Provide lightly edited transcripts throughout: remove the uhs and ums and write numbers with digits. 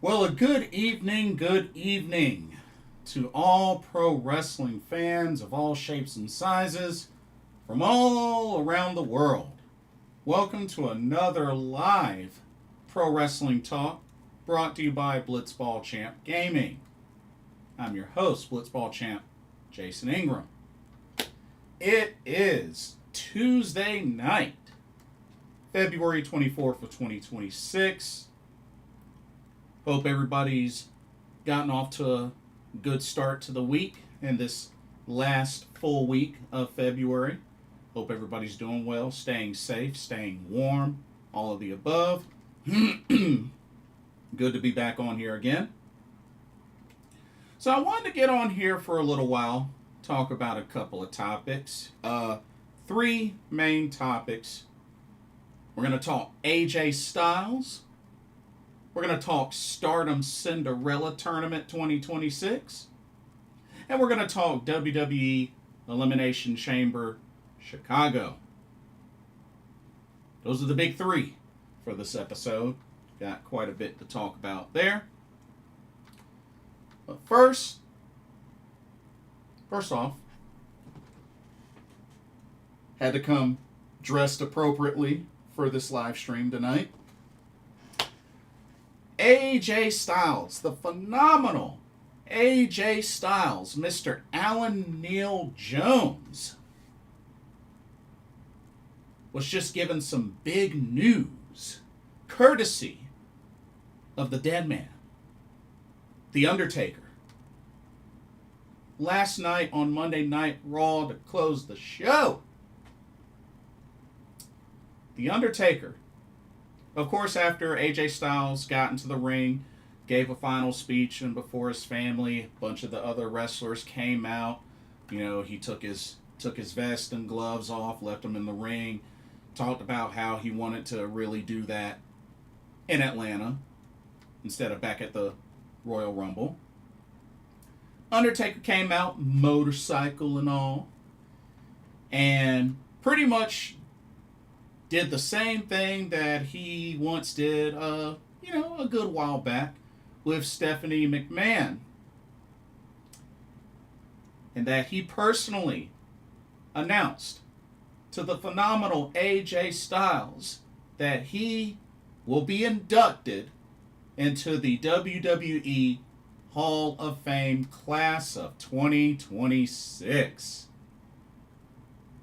Well, a good evening to all pro wrestling fans of all shapes and sizes from all around the world. Welcome to another live pro wrestling talk brought to you by Blitzball Champ Gaming. I'm your host, Blitzball Champ Jason Ingram. It is Tuesday night, February 24th of 2026. Hope everybody's gotten off to a good start to the week and this last full week of February. Hope everybody's doing well, staying safe, staying warm, all of the above. Good to be back on here again. So I wanted to get on here for a little while, talk about a couple of topics. Three main topics. We're going to talk AJ Styles. We're going to talk STARDOM Cinderella Tournament 2026. And we're going to talk WWE Elimination Chamber Chicago. Those are the big three for this episode. Got quite a bit to talk about there. But first off, had to come dressed appropriately for this live stream tonight. AJ Styles, the phenomenal AJ Styles, Mr. Alan Neil Jones, was just given some big news, courtesy of the dead man, The Undertaker. Last night on Monday Night Raw to close the show, The Undertaker, of course, after AJ Styles got into the ring, gave a final speech, and before his family, a bunch of the other wrestlers came out. You know, he took his vest and gloves off, left them in the ring, talked about how he wanted to really do that in Atlanta instead of back at the Royal Rumble. Undertaker came out, motorcycle and all, and pretty much did the same thing that he once did, a good while back with Stephanie McMahon. And that he personally announced to the phenomenal AJ Styles that he will be inducted into the WWE Hall of Fame class of 2026.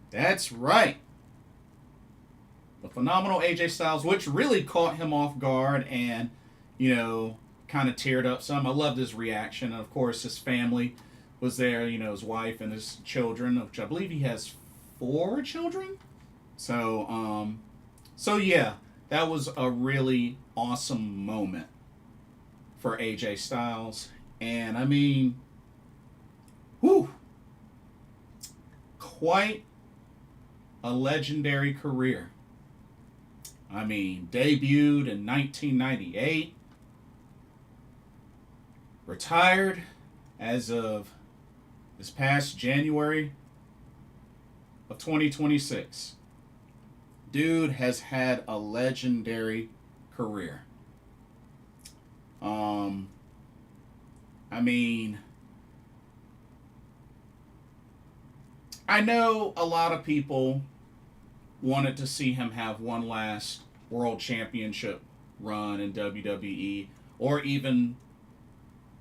That's right. The phenomenal AJ Styles, which really caught him off guard and, kind of teared up some. I loved his reaction. And, of course, his family was there, his wife and his children, which I believe he has 4 children. So yeah, that was a really awesome moment for AJ Styles. And, I mean, quite a legendary career. I mean, debuted in 1998, retired as of this past January of 2026. Dude has had a legendary career. I mean, I know a lot of people wanted to see him have one last world championship run in WWE, or even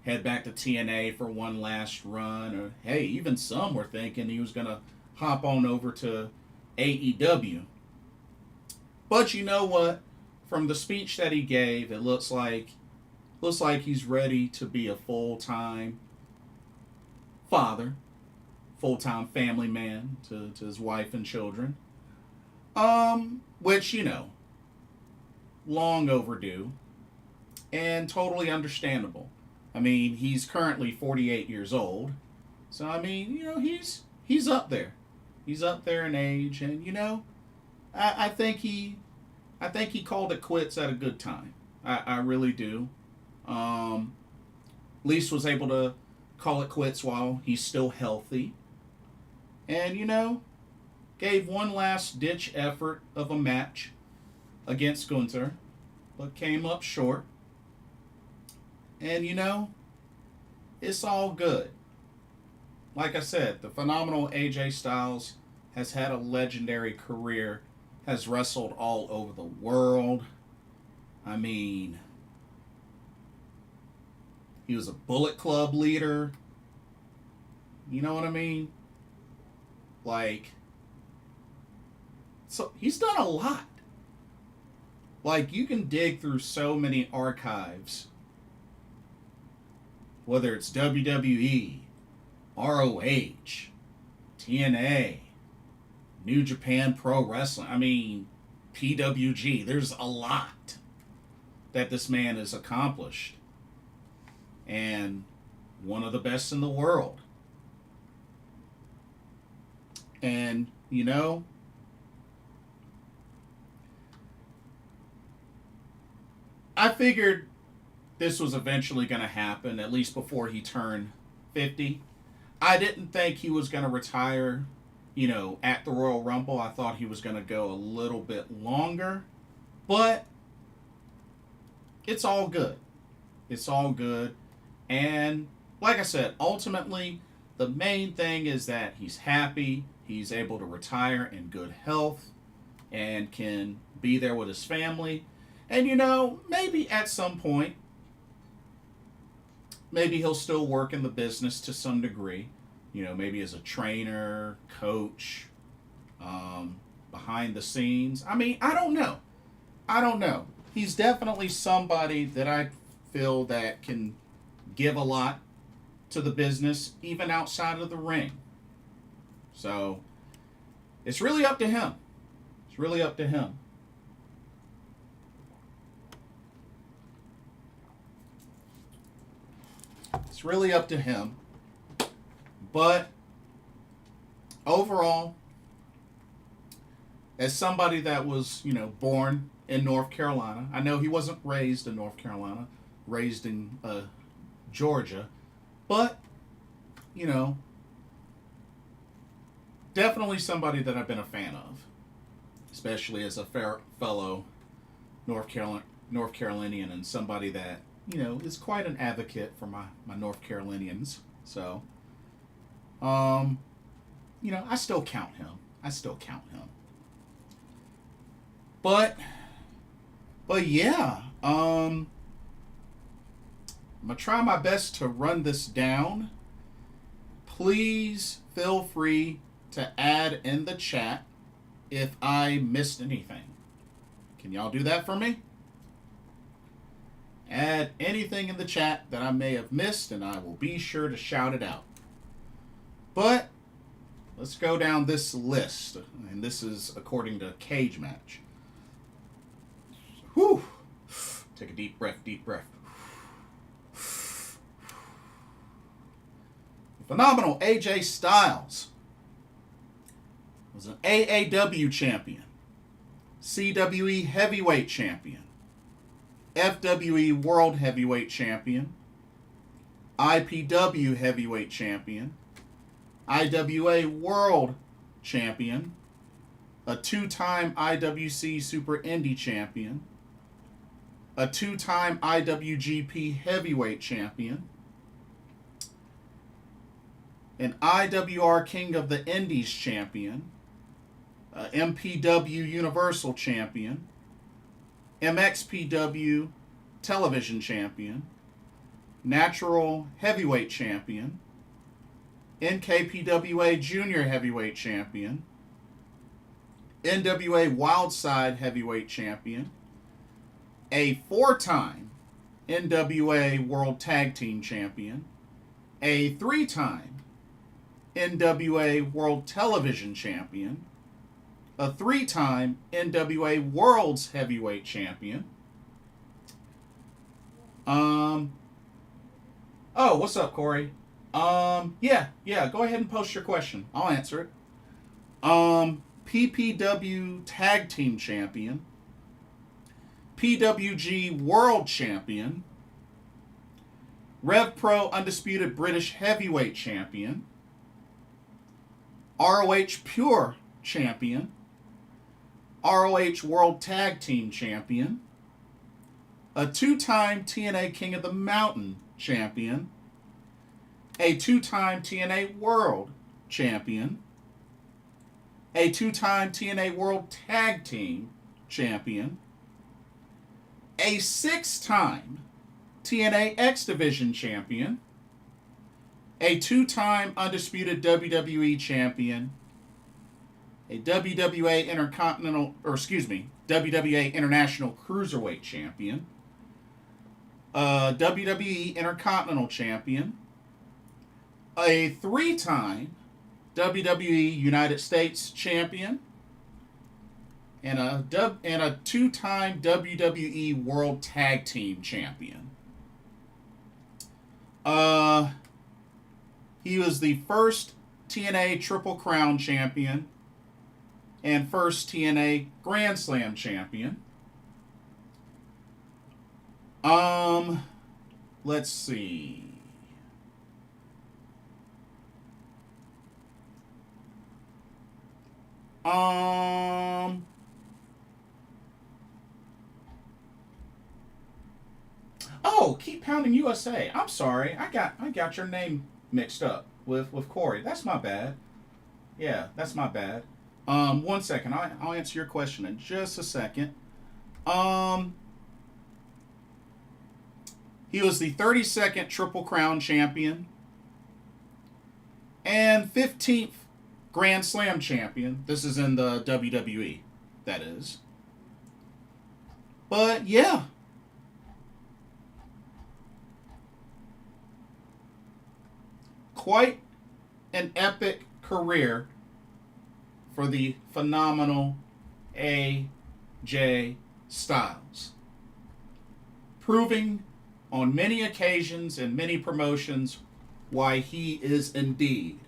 head back to TNA for one last run, or hey, even some were thinking he was going to hop on over to AEW. But you know what? From the speech that he gave, it looks like he's ready to be a full-time father, full-time family man to his wife and children. Which, long overdue and totally understandable. I mean, he's currently 48 years old. So, I mean, he's up there. He's up there in age, and, I think he called it quits at a good time. I really do. At least was able to call it quits while he's still healthy. And, gave one last ditch effort of a match against Gunther, but came up short. And it's all good. Like I said, the phenomenal AJ Styles has had a legendary career, has wrestled all over the world. I mean, he was a Bullet Club leader. You know what I mean? Like, so he's done a lot. Like, you can dig through so many archives, whether it's WWE, ROH, TNA, New Japan Pro Wrestling. I mean, PWG. There's a lot that this man has accomplished. And one of the best in the world. And, I figured this was eventually going to happen, at least before he turned 50. I didn't think he was going to retire, at the Royal Rumble. I thought he was going to go a little bit longer. But it's all good. It's all good. And like I said, ultimately, the main thing is that he's happy. He's able to retire in good health and can be there with his family. And, maybe at some point, maybe he'll still work in the business to some degree. Maybe as a trainer, coach, behind the scenes. I mean, I don't know. He's definitely somebody that I feel that can give a lot to the business, even outside of the ring. So, it's really up to him. It's really up to him. It's really up to him. But overall, as somebody that was, born in North Carolina, I know he wasn't raised in North Carolina, raised in Georgia, but, definitely somebody that I've been a fan of, especially as a fellow North Carolinian and somebody that, is quite an advocate for my North Carolinians. So, I still count him. But yeah, I'm going to try my best to run this down. Please feel free to add in the chat if I missed anything. Can y'all do that for me? Add anything in the chat that I may have missed, and I will be sure to shout it out. But let's go down this list, and this is according to Cage Match. Whew. Take a deep breath. Phenomenal AJ Styles was an AAW champion, CWE Heavyweight Champion, FWE World Heavyweight Champion, IPW Heavyweight Champion, IWA World Champion, a two-time IWC Super Indie Champion, a two-time IWGP Heavyweight Champion, an IWR King of the Indies Champion, MPW Universal Champion, MXPW Television Champion, Natural Heavyweight Champion, NKPWA Junior Heavyweight Champion, NWA Wildside Heavyweight Champion, a four-time NWA World Tag Team Champion, a three-time NWA World Television Champion, a three-time NWA World's Heavyweight Champion. Oh, what's up, Corey? Yeah, go ahead and post your question. I'll answer it. PPW Tag Team Champion, PWG World Champion, Rev Pro Undisputed British Heavyweight Champion, ROH Pure Champion, ROH World Tag Team Champion, a 2-time TNA King of the Mountain champion, a 2-time TNA World champion, a 2-time TNA World Tag Team champion, a 6-time TNA X Division champion, a 2-time undisputed WWE champion, a WWA WWA International Cruiserweight champion, a WWE Intercontinental champion, a 3-time WWE United States champion, and a 2-time WWE World Tag Team champion. He was the first TNA Triple Crown champion and first TNA Grand Slam champion. Let's see. Oh, Keep Pounding USA. I'm sorry. I got your name mixed up with Corey. That's my bad. Yeah, that's my bad. 1 second. I'll answer your question in just a second. He was the 32nd Triple Crown champion and 15th Grand Slam champion. This is in the WWE, that is. But yeah. Quite an epic career for the phenomenal AJ Styles. Proving on many occasions and many promotions why he is indeed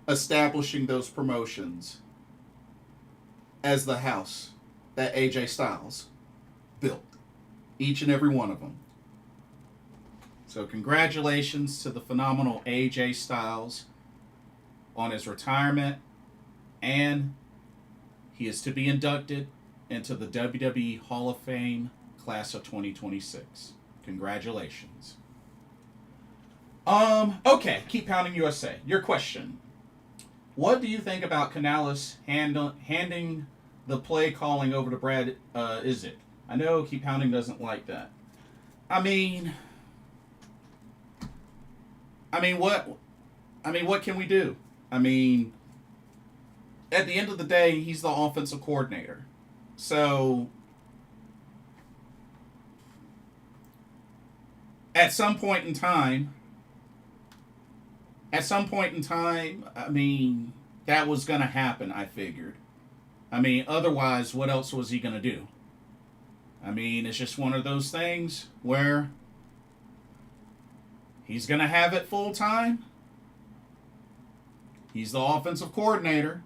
establishing those promotions as the house that AJ Styles built. Each and every one of them. So congratulations to the phenomenal AJ Styles on his retirement, and he is to be inducted into the WWE Hall of Fame class of 2026. Congratulations. Okay, Keep Pounding USA. Your question. What do you think about Canales handing the play calling over to Brad Is it? I know Keep Pounding doesn't like that. I mean, what can we do? I mean, at the end of the day, he's the offensive coordinator. So, at some point in time, I mean, that was going to happen, I figured. I mean, otherwise, what else was he going to do? I mean, it's just one of those things where he's going to have it full time. He's the offensive coordinator.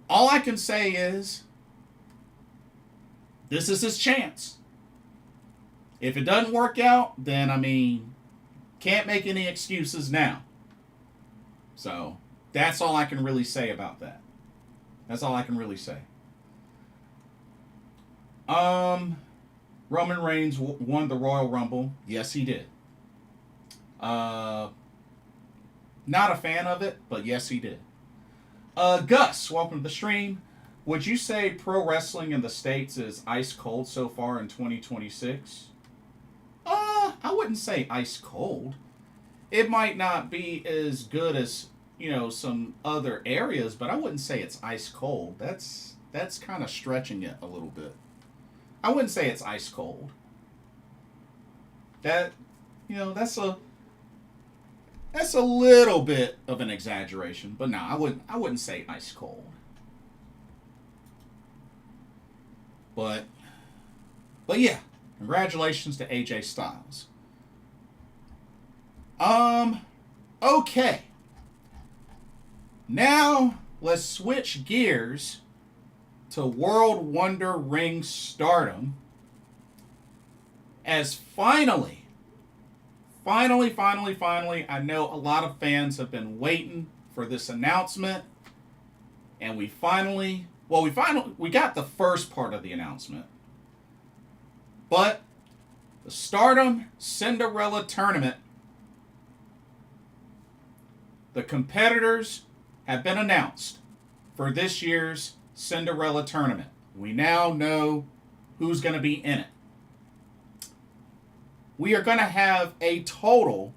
All I can say is, this is his chance. If it doesn't work out, then, I mean, can't make any excuses now. So, that's all I can really say about that. That's all I can really say. Roman Reigns won the Royal Rumble. Yes, he did. Not a fan of it, but yes, he did. Gus, welcome to the stream. Would you say pro wrestling in the States is ice cold so far in 2026? I wouldn't say ice cold. It might not be as good as, some other areas, but I wouldn't say it's ice cold. That's kind of stretching it a little bit. I wouldn't say it's ice cold. That's a little bit of an exaggeration, but no, I wouldn't say ice cold. But yeah, congratulations to AJ Styles. Okay. Now let's switch gears to World Wonder Ring Stardom, as finally, I know a lot of fans have been waiting for this announcement, and we finally Well, we got the first part of the announcement, but the Stardom Cinderella Tournament, the competitors have been announced for this year's Cinderella Tournament. We now know who's going to be in it. We are going to have a total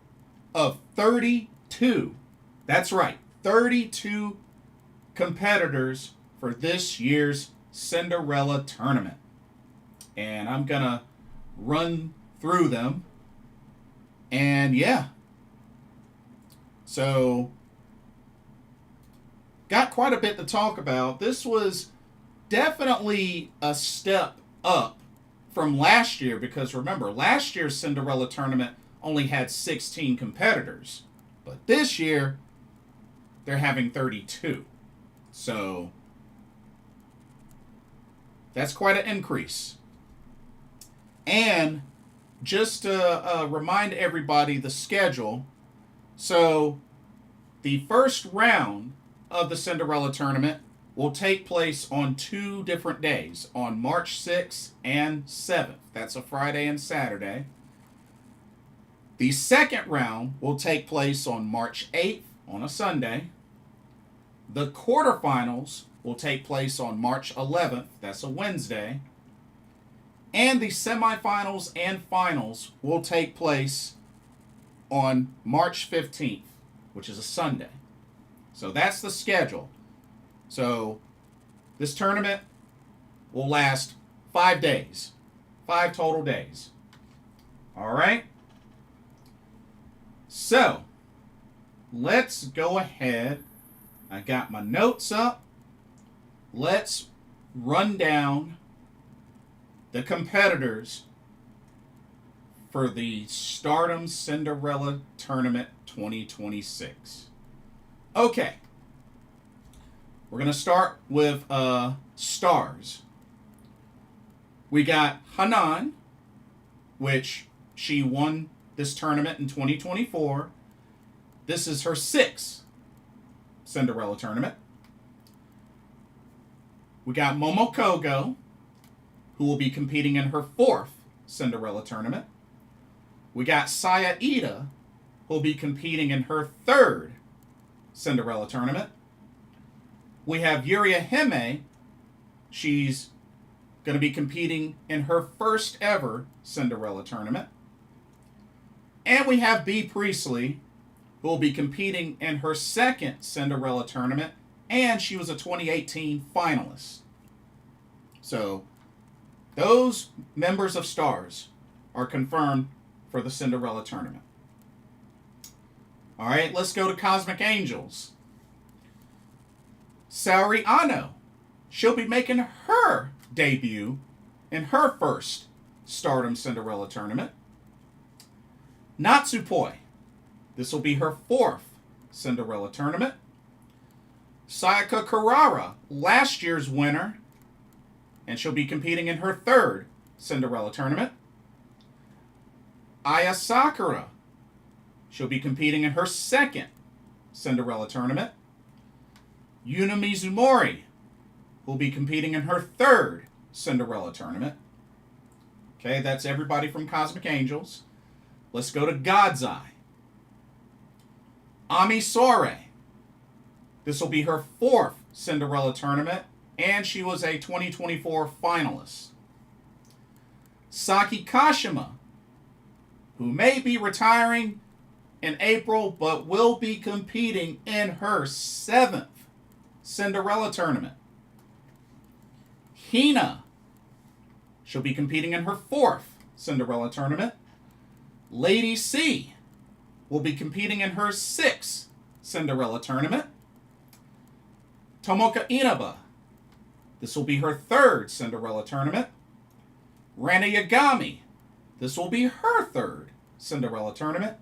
of 32, that's right, 32 competitors for this year's Cinderella Tournament. And I'm going to run through them. And yeah. So, got quite a bit to talk about. This was definitely a step up from last year, because remember, last year's Cinderella Tournament only had 16 competitors. But this year, they're having 32. So, that's quite an increase. And just to remind everybody the schedule, so the first round of the Cinderella Tournament will take place on 2 different days, on March 6th and 7th. That's a Friday and Saturday. The second round will take place on March 8th on a Sunday. The quarterfinals will take place on March 11th. That's a Wednesday. And the semifinals and finals will take place on March 15th, which is a Sunday. So that's the schedule. So this tournament will last 5 days. 5 total days. All right? So, let's go ahead. I got my notes up. Let's run down the competitors for the Stardom Cinderella Tournament 2026. Okay. We're going to start with stars. We got Hanan, which she won this tournament in 2024. This is her 6th Cinderella Tournament. We got Momokogo, who will be competing in her 4th Cinderella Tournament. We got Saya Ida, who will be competing in her 3rd Cinderella Tournament. We have Yuria Hime. She's going to be competing in her 1st ever Cinderella Tournament. And we have Bea Priestley, who will be competing in her 2nd Cinderella Tournament, and she was a 2018 finalist. So, those members of Stars are confirmed for the Cinderella Tournament. All right, let's go to Cosmic Angels. Saori Ano. She'll be making her debut in her 1st Stardom Cinderella Tournament. Natsupoi. This will be her 4th Cinderella Tournament. Sayaka Kurara, last year's winner, and she'll be competing in her 3rd Cinderella Tournament. Aya Sakura. She'll be competing in her 2nd Cinderella Tournament. Yuna Mizumori will be competing in her 3rd Cinderella Tournament. Okay, that's everybody from Cosmic Angels. Let's go to God's Eye. Ami Sourei. This will be her 4th Cinderella Tournament, and she was a 2024 finalist. Saki Kashima, who may be retiring in April, but will be competing in her 7th Cinderella Tournament. Hina. She'll be competing in her 4th Cinderella Tournament. Lady C will be competing in her 6th Cinderella Tournament. Tomoka Inaba. This will be her 3rd Cinderella Tournament. Rana Yagami. This will be her 3rd Cinderella Tournament.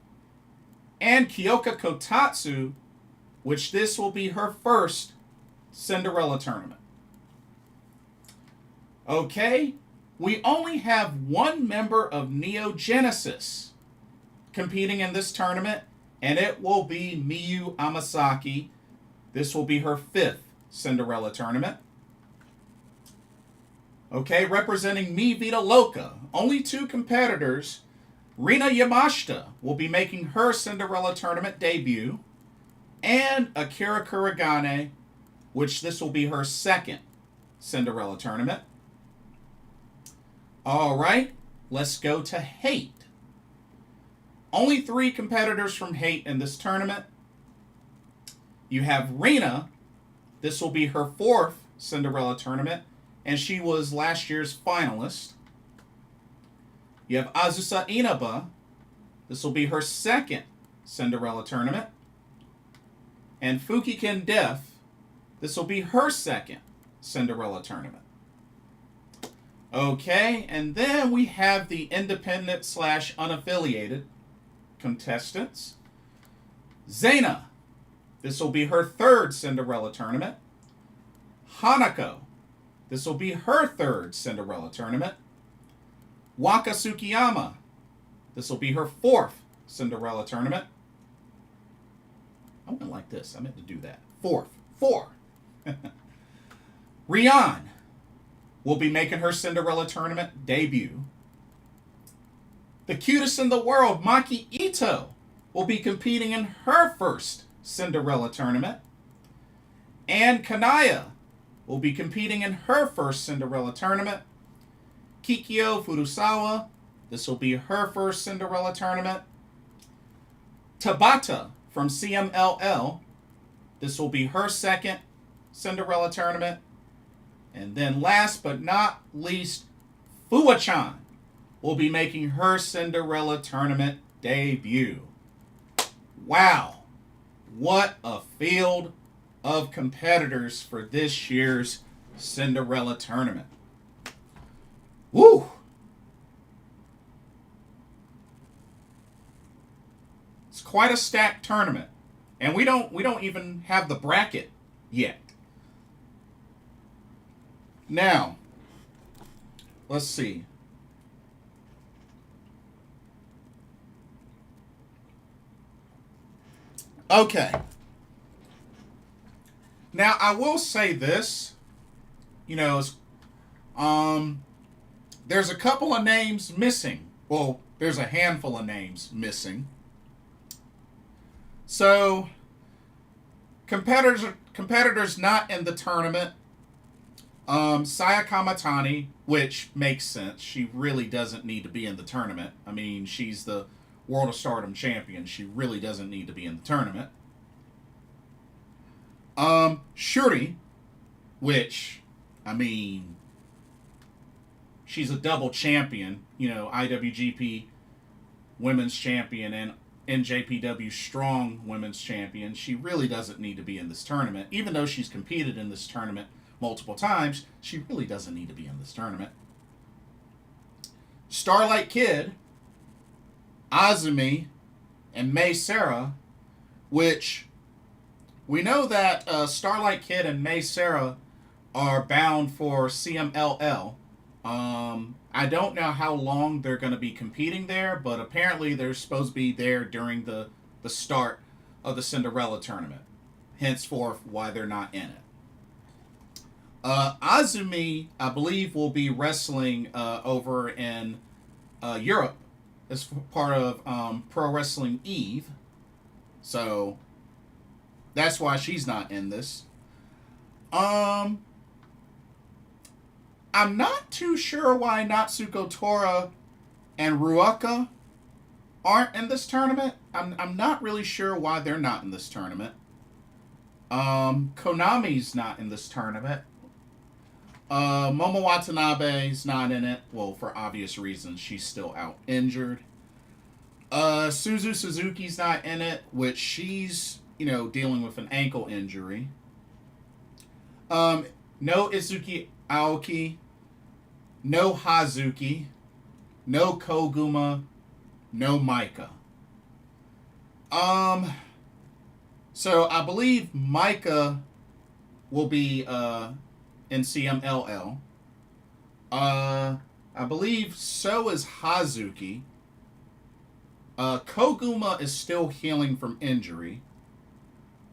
And Kyoka Kotatsu, which this will be her 1st Cinderella Tournament. Okay, we only have one member of Neo Genesis competing in this tournament, and it will be Miyu Amasaki. This will be her 5th Cinderella Tournament. Okay, representing Mi Vida Loca, only 2 competitors. Rina Yamashita will be making her Cinderella Tournament debut. And Akira Kuragane, which this will be her 2nd Cinderella Tournament. All right, let's go to Hate. Only 3 competitors from Hate in this tournament. You have Rina. This will be her 4th Cinderella Tournament, and she was last year's finalist. You have Azusa Inaba. This will be her 2nd Cinderella Tournament. And Fukiken Death. This will be her 2nd Cinderella Tournament. Okay, and then we have the independent / unaffiliated contestants. Zaina. This will be her 3rd Cinderella Tournament. Hanako. This will be her 3rd Cinderella Tournament. Waka Tsukiyama. This will be her 4th Cinderella Tournament. I went like this. I meant to do that. 4th. 4. Rhian will be making her Cinderella Tournament debut. The cutest in the world, Maki Ito, will be competing in her 1st Cinderella Tournament. And Kanaya will be competing in her 1st Cinderella Tournament. Kikyo Furusawa, this will be her 1st Cinderella Tournament. Tabata from CMLL, this will be her 2nd Cinderella Tournament. And then last but not least, Fuwa-chan will be making her Cinderella Tournament debut. Wow, what a field of competitors for this year's Cinderella Tournament. Woo! It's quite a stacked tournament. And we don't even have the bracket yet. Now, let's see. Okay. Now, I will say this. You know, there's a couple of names missing. Well, there's a handful of names missing. So, competitors not in the tournament. Saya Kamatani, which makes sense. She really doesn't need to be in the tournament. I mean, she's the World of Stardom champion. She really doesn't need to be in the tournament. Shuri, which, I mean, she's a double champion. You know, IWGP Women's Champion and NJPW Strong Women's Champion. She really doesn't need to be in this tournament. Even though she's competed in this tournament multiple times, she really doesn't need to be in this tournament. Starlight Kid, Azumi, and May Sarah, which we know that Starlight Kid and May Sarah are bound for CMLL. I don't know how long they're going to be competing there, but apparently they're supposed to be there during the start of the Cinderella Tournament. Henceforth, why they're not in it. Azumi, I believe, will be wrestling over in Europe as part of Pro Wrestling Eve. So, that's why she's not in this. I'm not too sure why Natsuko Tora and Ruaka aren't in this tournament. I'm not really sure why they're not in this tournament. Konami's not in this tournament. Momo Watanabe's not in it. Well, for obvious reasons, she's still out injured. Suzu Suzuki's not in it, which she's, dealing with an ankle injury. No Izuki Aoki, no Hazuki, no Koguma, no Maika. So I believe Maika will be in CMLL. I believe so is Hazuki. Koguma is still healing from injury.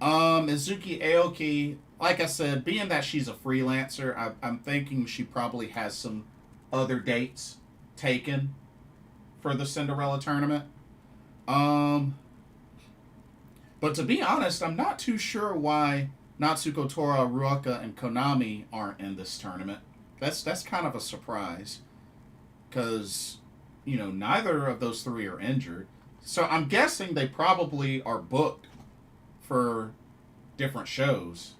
Izuki Aoki like I said, being that she's a freelancer, I'm thinking she probably has some other dates taken for the Cinderella tournament. Um, but to be honest, I'm not too sure why Natsuko Tora, Ruaka, and Konami aren't in this tournament. That's kind of a surprise because neither of those three are injured. So I'm guessing they probably are booked for different shows.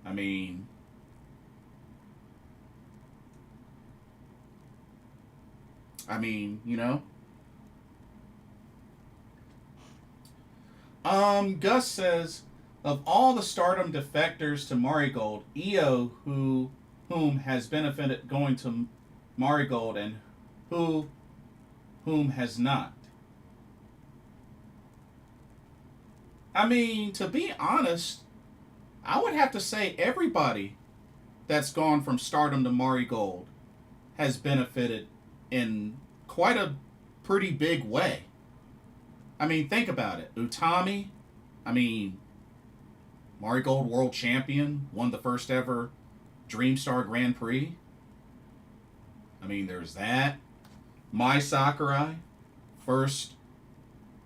I mean, I mean, you know. Gus says, of all the Stardom defectors to Marigold, Io, whom has benefited going to Marigold, and whom has not. I mean, to be honest, I would have to say everybody that's gone from Stardom to Marigold has benefited in quite a pretty big way. I mean, think about it. Utami, I mean, Marigold World Champion, won the first ever Dreamstar Grand Prix. I mean, there's that. Mai Sakurai, first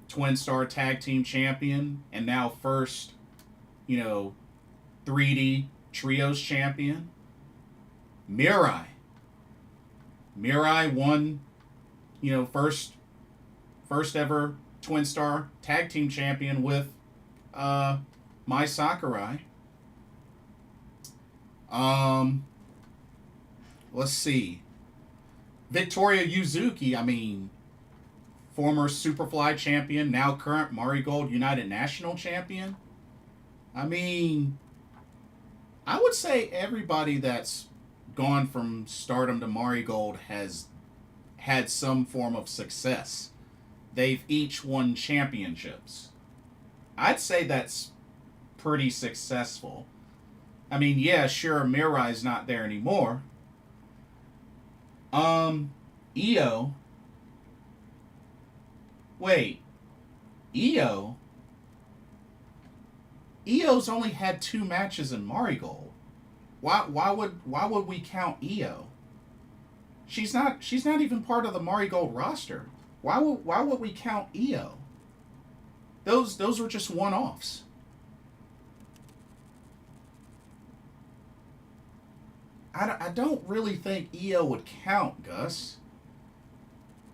Twin Star Tag Team Champion, and now first, 3D Trios Champion. Mirai. Mirai won, first ever Twin Star Tag Team Champion with Mai Sakurai. Let's see. Victoria Yuzuki, I mean, former Superfly champion, now current Marigold United National champion. I mean, I would say everybody that's gone from Stardom to Marigold has had some form of success. They've each won championships. I'd say that's pretty successful. I mean, yeah, sure, Mirai's not there anymore. Io. Wait. Io? Io's only had 2 matches in Marigold. Why would we count Io? She's not even part of the Marigold roster. Why would we count Io? Those were just one-offs. I don't really think Io would count, Gus.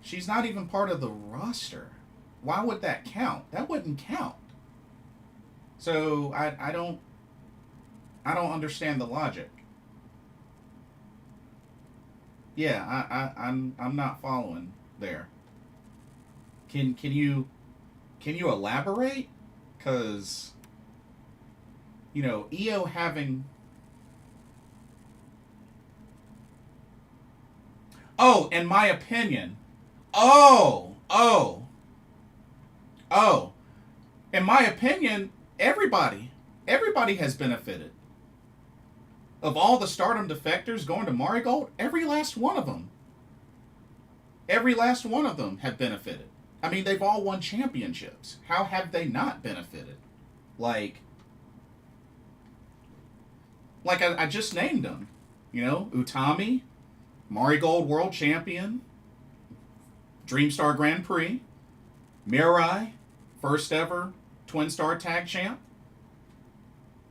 She's not even part of the roster. Why would that count? That wouldn't count. So I don't understand the logic. Yeah, I'm not following there. Can you elaborate? Cause Io having. Oh, in my opinion. Oh. In my opinion, everybody has benefited. Of all the Stardom defectors going to Marigold, every last one of them have benefited. I mean, they've all won championships. How have they not benefited? Like I just named them. Utami, Marigold World Champion, Dreamstar Grand Prix, Mirai, first ever Twin Star Tag Champ,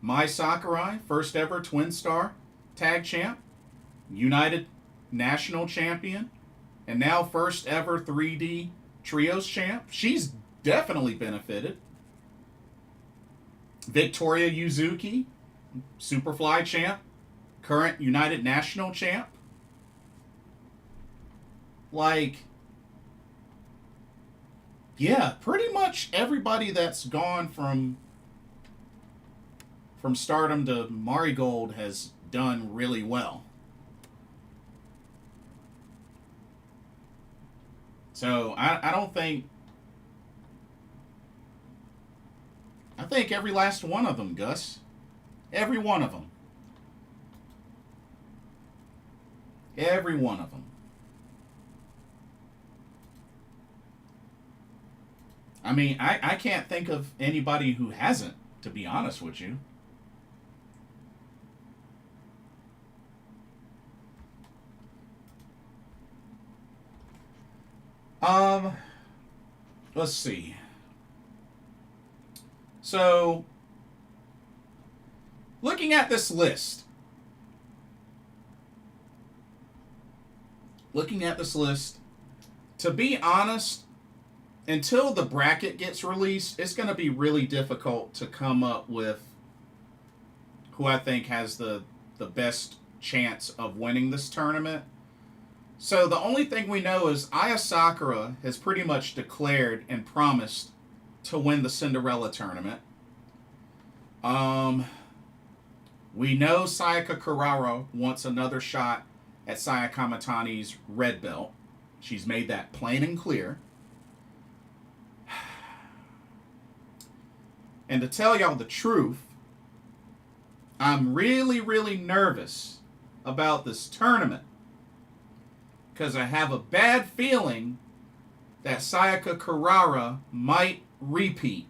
Mai Sakurai, first ever Twin Star Tag Champ, United National Champion, and now first ever 3D Trios Champ. She's definitely benefited. Victoria Yuzuki, Superfly Champ, current United National Champ. Yeah, pretty much everybody that's gone from Stardom to Marigold has done really well. So I don't think. I think every last one of them, Gus. Every one of them. Every one of them. I mean, I can't think of anybody who hasn't, to be honest with you. Um, let's see. So, looking at this list, to be honest, until the bracket gets released, it's going to be really difficult to come up with who I think has the best chance of winning this tournament. So the only thing we know is Aya Sakura has pretty much declared and promised to win the Cinderella tournament. We know Sayaka Kurara wants another shot at Saya Kamatani's red belt. She's made that plain and clear. And to tell y'all the truth, I'm really, really nervous about this tournament because I have a bad feeling that Sayaka Kurara might repeat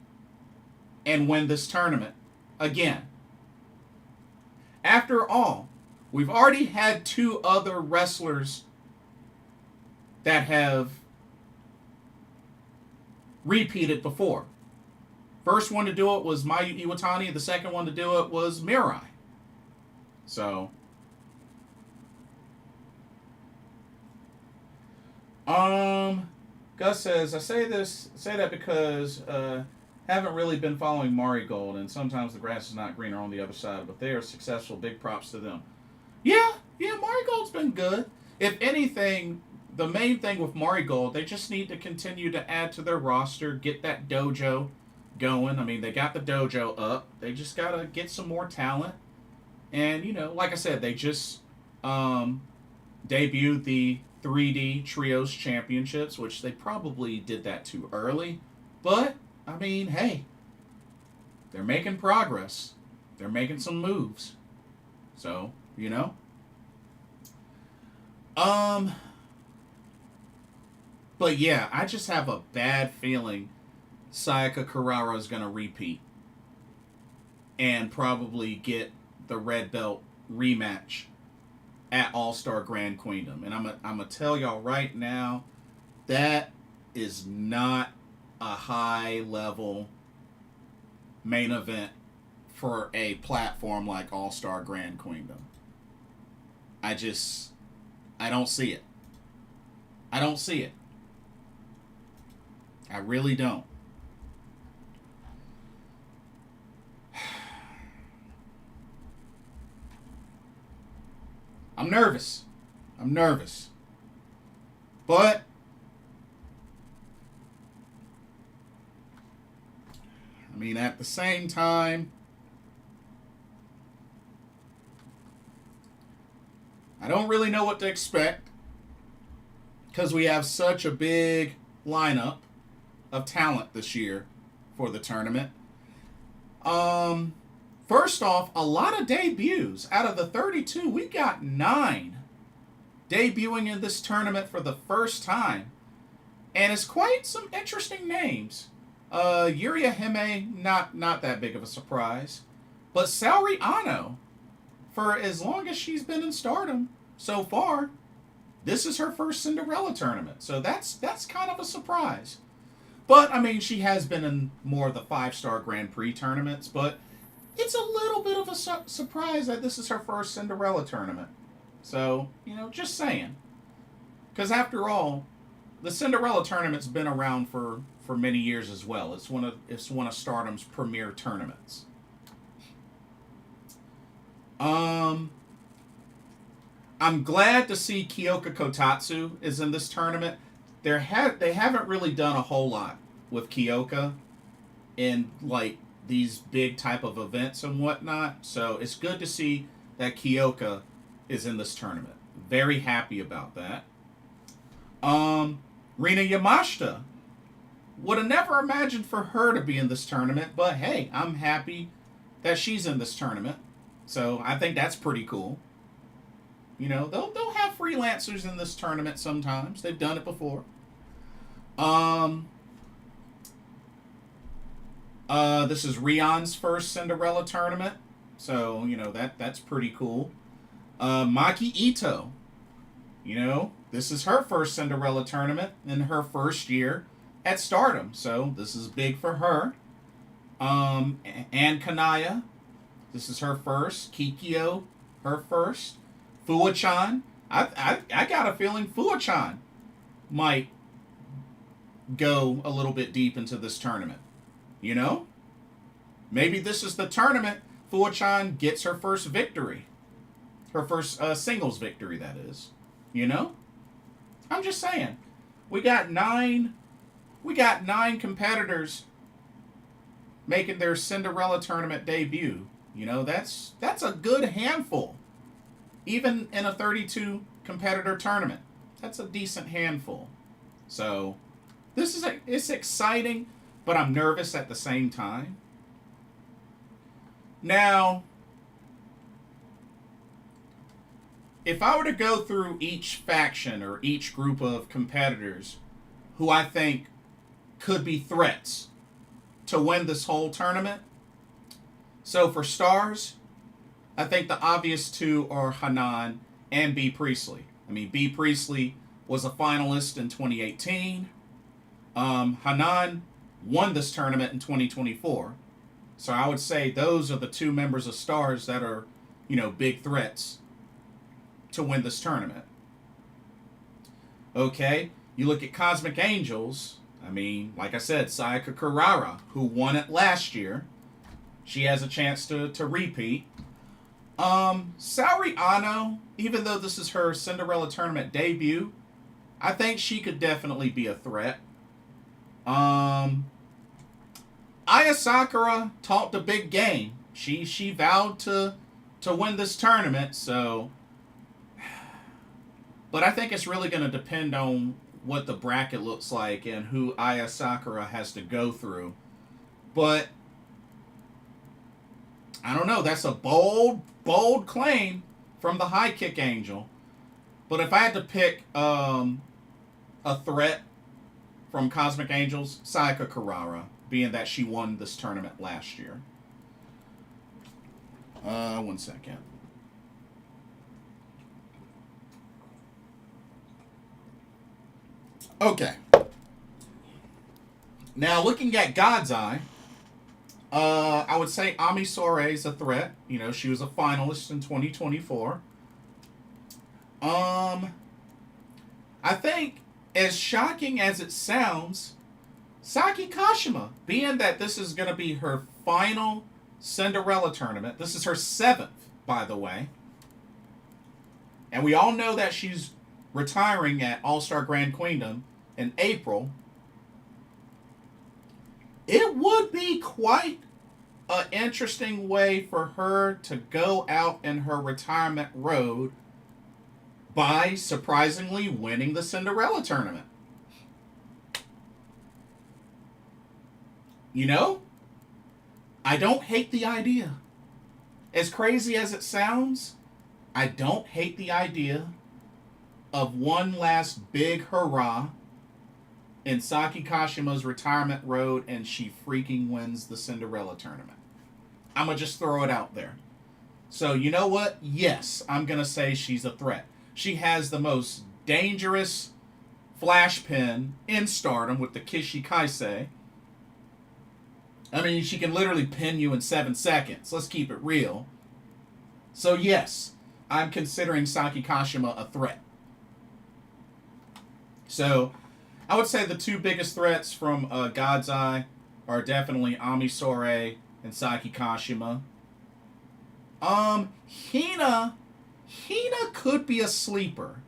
and win this tournament again. After all, we've already had 2 other wrestlers that have repeated before. First one to do it was Mayu Iwatani. The second one to do it was Mirai. So, Gus says, I say that because haven't really been following Marigold, and sometimes the grass is not greener on the other side, but they are successful. Big props to them. Yeah, Marigold's been good. If anything, the main thing with Marigold, they just need to continue to add to their roster, get that dojo going. I mean, they got the dojo up. They just got to get some more talent. And, like I said, they just debuted the 3D Trios Championships, which they probably did that too early. But, I mean, hey, they're making progress. They're making some moves. So, But yeah, I just have a bad feeling Sayaka Kurara is going to repeat and probably get the red belt rematch at All-Star Grand Queendom. And I'm going to tell y'all right now, that is not a high-level main event for a platform like All-Star Grand Queendom. I don't see it. I don't see it. I really don't. I'm nervous. But I mean, at the same time, I don't really know what to expect because we have such a big lineup of talent this year for the tournament. First off, a lot of debuts. Out of the 32, we got 9 debuting in this tournament for the first time. And it's quite some interesting names. Yuria Hime, not that big of a surprise. But Saori Ano, for as long as she's been in Stardom so far, this is her first Cinderella tournament. So that's kind of a surprise. But, I mean, she has been in more of the 5-star Grand Prix tournaments, but it's a little bit of a surprise that this is her first Cinderella tournament. So, just saying. Because after all, the Cinderella tournament's been around for many years as well. It's one of Stardom's premier tournaments. I'm glad to see Kyoka Kotatsu is in this tournament. They haven't really done a whole lot with Kyoka in these big type of events and whatnot. So it's good to see that Kyoka is in this tournament. Very happy about that. Rina Yamashita. Would have never imagined for her to be in this tournament, but hey, I'm happy that she's in this tournament. So I think that's pretty cool. They'll have freelancers in this tournament sometimes. They've done it before. This is Rion's first Cinderella tournament. So, that's pretty cool. Maki Ito. this is her first Cinderella tournament in her first year at Stardom. So this is big for her. And Kanaya, this is her first. Kikyo, her first. Fuwa-chan, I got a feeling Fuwa-chan might go a little bit deep into this tournament. You know? Maybe this is the tournament Fuwa-chan gets her first victory. Her first singles victory, that is. You know? I'm just saying. We got nine competitors making their Cinderella tournament debut. You know, that's a good handful. Even in a 32 competitor tournament. That's a decent handful. So, it's exciting, but I'm nervous at the same time. Now, if I were to go through each faction or each group of competitors who I think could be threats to win this whole tournament. So for stars, I think the obvious two are Hanan and B. Priestley. I mean, B. Priestley was a finalist in 2018. Hanan won this tournament in 2024. So I would say those are the two members of stars that are, you know, big threats to win this tournament. Okay, you look at Cosmic Angels. I mean, like I said, Sayaka Kurara, who won it last year. She has a chance to repeat. Saori Ano, even though this is her Cinderella tournament debut, I think she could definitely be a threat. Aya Sakura talked a big game. She vowed to win this tournament, so. But I think it's really going to depend on what the bracket looks like and who Aya Sakura has to go through. But I don't know. That's a bold claim from the High Kick Angel. But if I had to pick a threat from Cosmic Angels, Sayaka Kurara, being that she won this tournament last year. 1 second. Okay. Now, looking at God's Eye, I would say Ami Sourei is a threat. You know, she was a finalist in 2024. I think, as shocking as it sounds, Saki Kashima, being that this is going to be her final Cinderella tournament. This is her 7th, by the way. And we all know that she's retiring at All-Star Grand Queendom in April. It would be quite an interesting way for her to go out in her retirement road by surprisingly winning the Cinderella tournament. You know, I don't hate the idea. As crazy as it sounds, I don't hate the idea of one last big hurrah in Saki Kashima's retirement road and she freaking wins the Cinderella tournament. I'm going to just throw it out there. So, you know what? Yes, I'm going to say she's a threat. She has the most dangerous flash pin in Stardom with the Kishi Kaisei. I mean, she can literally pin you in 7 seconds. Let's keep it real. So, yes, I'm considering Saki Kashima a threat. So, I would say the two biggest threats from God's Eye are definitely Ami Sourei and Saki Kashima. Hina could be a sleeper.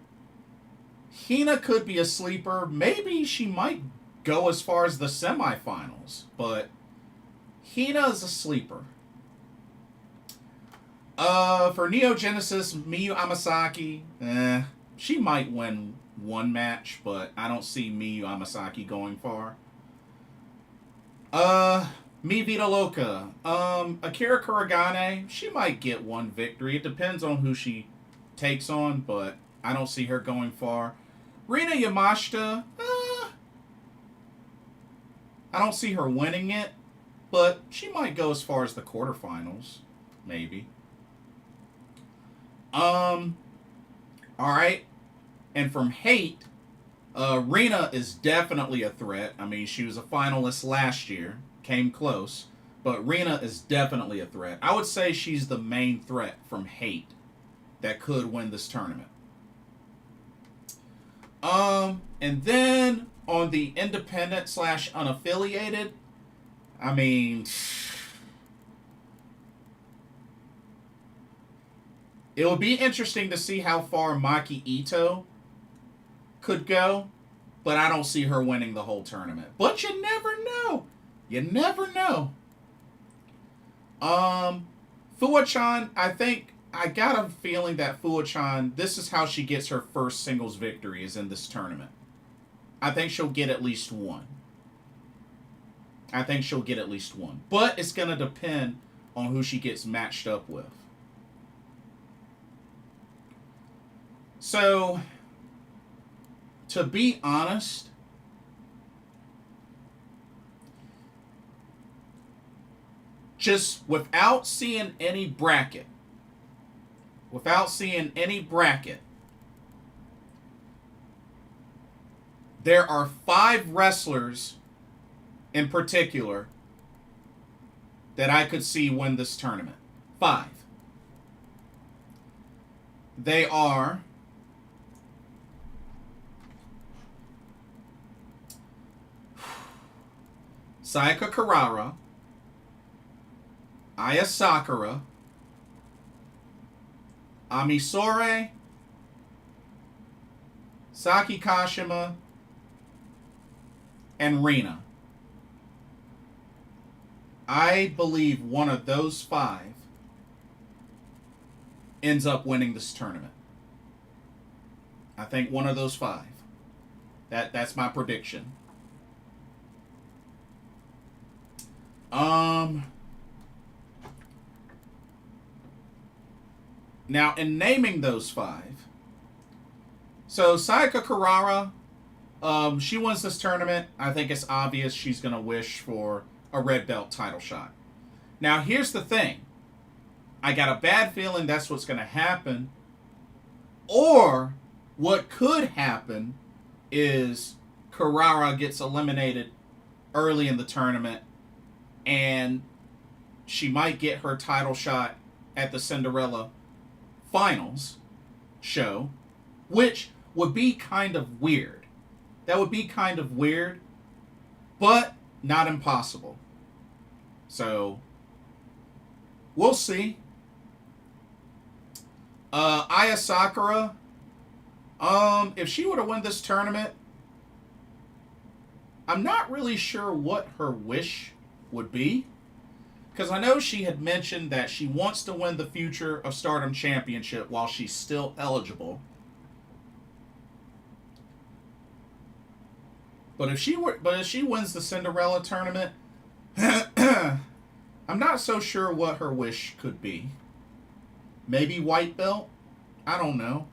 Hina could be a sleeper. Maybe she might go as far as the semifinals, but Hina is a sleeper. For Neo Genesis, Miyu Amasaki, she might win one match, but I don't see Miyu Amasaki going far. Mi Vida Loca. Akira Kuragane, she might get one victory. It depends on who she takes on, but I don't see her going far. Rina Yamashita, I don't see her winning it, but she might go as far as the quarterfinals, maybe. Alright. And from hate, Rhea is definitely a threat. I mean, she was a finalist last year, came close, but Rhea is definitely a threat. I would say she's the main threat from hate that could win this tournament. And then on the independent / unaffiliated, I mean, it would be interesting to see how far Maki Ito could go, but I don't see her winning the whole tournament. But you never know. You never know. Fuwa-chan, I got a feeling that Fuwa-chan, this is how she gets her first singles victory, is in this tournament. I think she'll get at least one. But it's going to depend on who she gets matched up with. So, to be honest, just without seeing any bracket, there are 5 wrestlers in particular that I could see win this tournament. 5. They are Sayaka Carrara, Aya Sakura, Ami Sourei, Saki Kashima, and Rina. I believe one of those 5 ends up winning this tournament. I think one of those 5. That's my prediction. Now, in naming those 5, so Sayaka Carrara, she wins this tournament. I think it's obvious she's going to wish for a red belt title shot. Now, here's the thing. I got a bad feeling that's what's going to happen. Or what could happen is Carrara gets eliminated early in the tournament and she might get her title shot at the Cinderella finals show, which would be kind of weird. That would be kind of weird, but not impossible. So, we'll see. Aya Sakura, if she were to win this tournament, I'm not really sure what her wish would be. Because I know she had mentioned that she wants to win the Future of Stardom Championship while she's still eligible. But if she wins the Cinderella tournament, I'm not so sure what her wish could be. Maybe white belt? I don't know.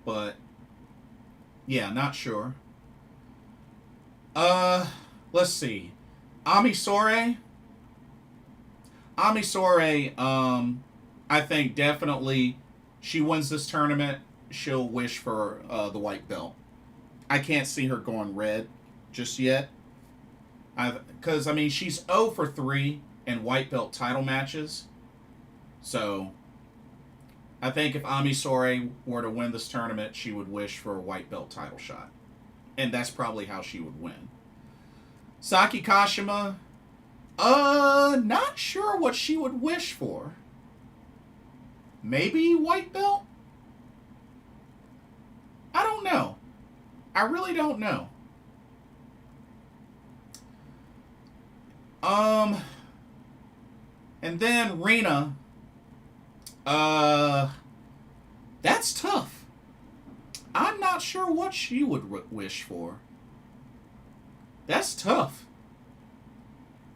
But yeah, not sure. Let's see. Ami Sourei, I think definitely she wins this tournament, she'll wish for the white belt. I can't see her going red just yet. Because, I mean, she's 0 for 3 in white belt title matches. So, I think if Ami Sourei were to win this tournament, she would wish for a white belt title shot. And that's probably how she would win. Saki Kashima, not sure what she would wish for. Maybe white belt? I don't know. I really don't know. And then Rina, that's tough. I'm not sure what she would wish for. That's tough.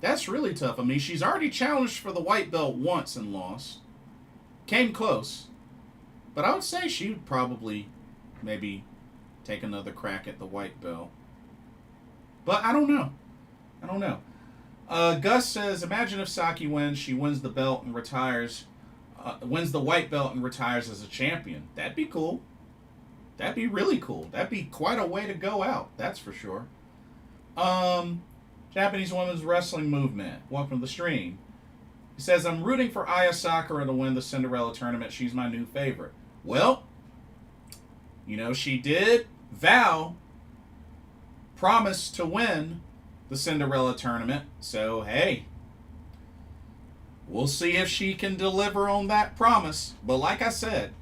That's really tough. I mean, she's already challenged for the white belt once and lost. Came close. But I would say she would probably maybe take another crack at the white belt. But I don't know. Gus says, imagine if Saki wins, she wins the belt and retires, wins the white belt and retires as a champion. That'd be cool. That'd be really cool. That'd be quite a way to go out. That's for sure. Japanese women's wrestling movement. Welcome to the stream. He says, I'm rooting for Asuka to win the Cinderella tournament. She's my new favorite. Well, you know, she did promise to win the Cinderella tournament. So, hey, we'll see if she can deliver on that promise. But like I said,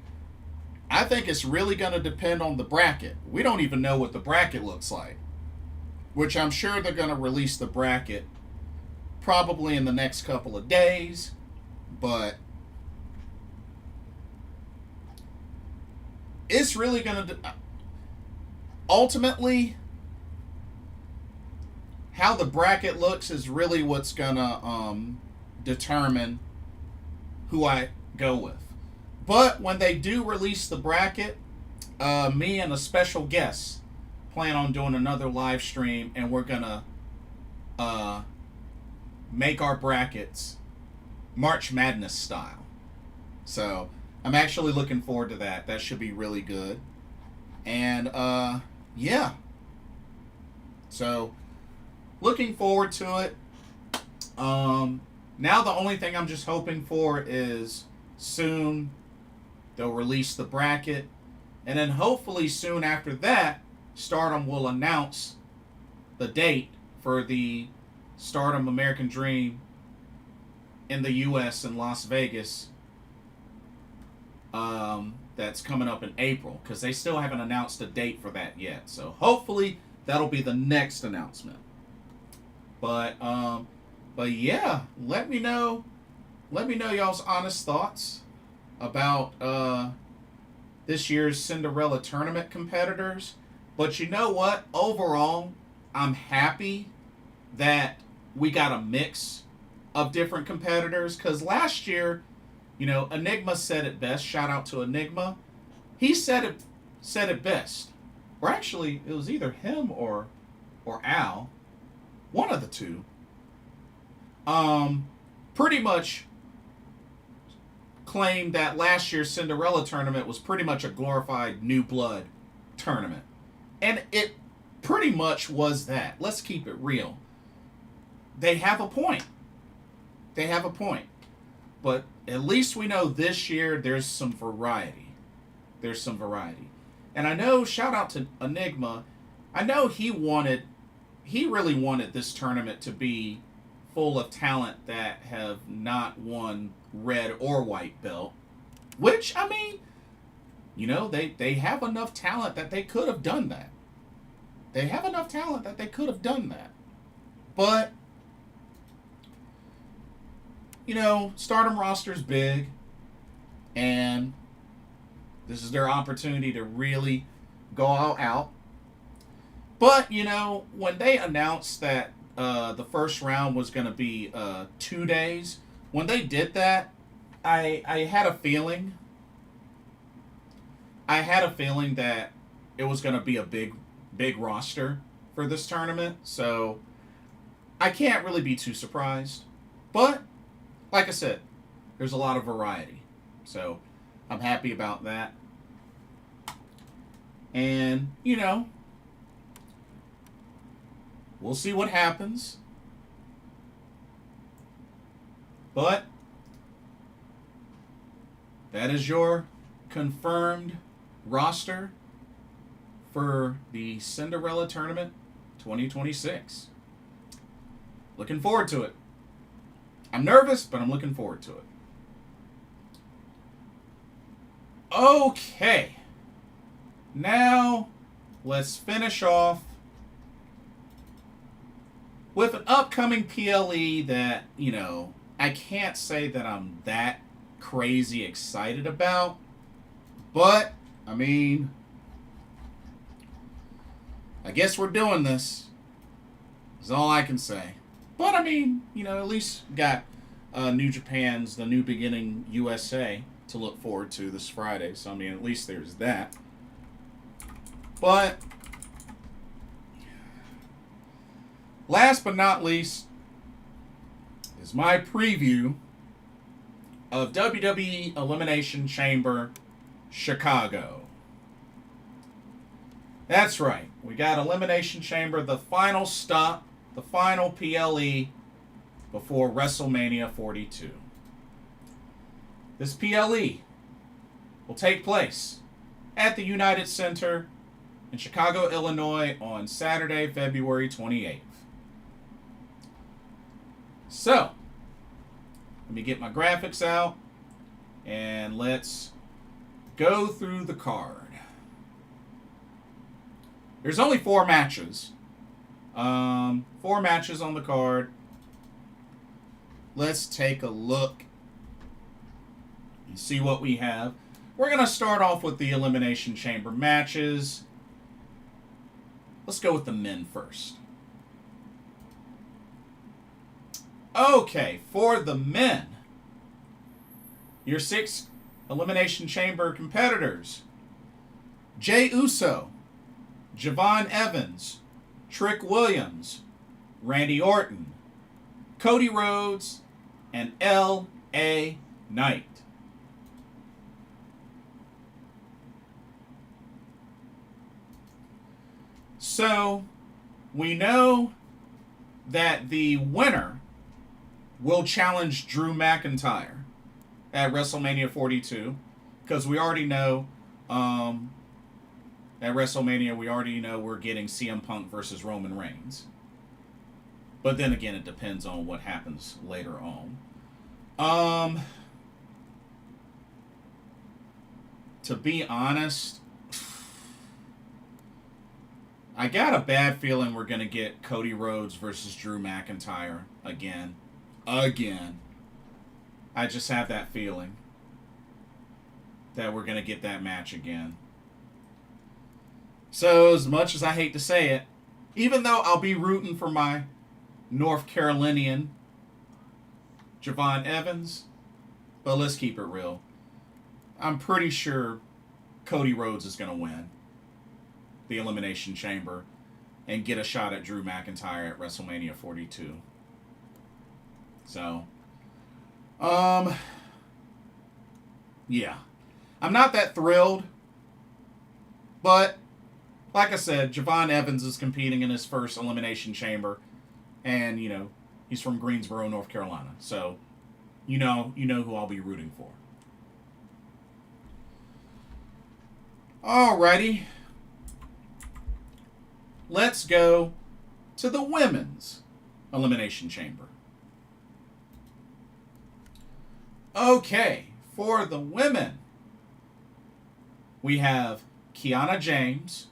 I think it's really going to depend on the bracket. We don't even know what the bracket looks like, which I'm sure they're going to release the bracket probably in the next couple of days. But it's really going to... Ultimately, how the bracket looks is really what's going to determine who I go with. But when they do release the bracket, me and a special guest plan on doing another live stream, and we're going to make our brackets March Madness style. So I'm actually looking forward to that. That should be really good. And yeah. So looking forward to it. Now the only thing I'm just hoping for is soon they'll release the bracket. And then hopefully soon after that, Stardom will announce the date for the Stardom American Dream in the U.S. in Las Vegas. That's coming up in April, because they still haven't announced a date for that yet. So hopefully that'll be the next announcement. But yeah, let me know y'all's honest thoughts about this year's Cinderella Tournament competitors. But you know what? Overall, I'm happy that we got a mix of different competitors, because last year, you know, Enigma said it best. Shout out to Enigma. He said it best. Or actually, it was either him or Al. One of the two. Pretty much claimed that last year's Cinderella tournament was pretty much a glorified New Blood tournament. And it pretty much was that. Let's keep it real. They have a point. But at least we know this year there's some variety. And I know, shout out to Enigma, I know he really wanted this tournament to be full of talent that have not won red or white belt. Which, I mean, you know, they have enough talent that they could have done that. But, you know, Stardom roster's big, and this is their opportunity to really go all out. But, you know, when they announced that the first round was going to be 2 days, when they did that, I had a feeling. That it was going to be a big roster for this tournament. So I can't really be too surprised. But, like I said, there's a lot of variety. So I'm happy about that. And, you know, we'll see what happens. But that is your confirmed roster for the Cinderella Tournament 2026. Looking forward to it. I'm nervous, but I'm looking forward to it. Okay. Now, let's finish off with an upcoming PLE that, you know, I can't say that I'm that crazy excited about. But, I mean, I guess we're doing this. Is all I can say. But, I mean, you know, at least got New Japan's The New Beginning USA to look forward to this Friday. So, I mean, at least there's that. But, last but not least is my preview of WWE Elimination Chamber Chicago. That's right. We got Elimination Chamber, the final stop, the final PLE before WrestleMania 42. This PLE will take place at the United Center in Chicago, Illinois on Saturday, February 28th. So, let me get my graphics out and let's go through the card. There's only 4 matches. 4 matches on the card. Let's take a look and see what we have. We're going to start off with the Elimination Chamber matches. Let's go with the men first. Okay, for the men, your 6 Elimination Chamber competitors: Jey Uso, Javon Evans, Trick Williams, Randy Orton, Cody Rhodes, and L.A. Knight. So, we know that the winner will challenge Drew McIntyre at WrestleMania 42, because we already know at WrestleMania we're getting CM Punk versus Roman Reigns. But then again, it depends on what happens later on. To be honest, I got a bad feeling we're going to get Cody Rhodes versus Drew McIntyre again. I just have that feeling that we're going to get that match again. So, as much as I hate to say it, even though I'll be rooting for my North Carolinian Javon Evans, but let's keep it real, I'm pretty sure Cody Rhodes is going to win the Elimination Chamber and get a shot at Drew McIntyre at WrestleMania 42. So, yeah. I'm not that thrilled, but like I said, Javon Evans is competing in his first Elimination Chamber, and, he's from Greensboro, North Carolina. So, you know who I'll be rooting for. Alrighty. Let's go to the women's Elimination Chamber. Okay, for the women, we have Kiana James,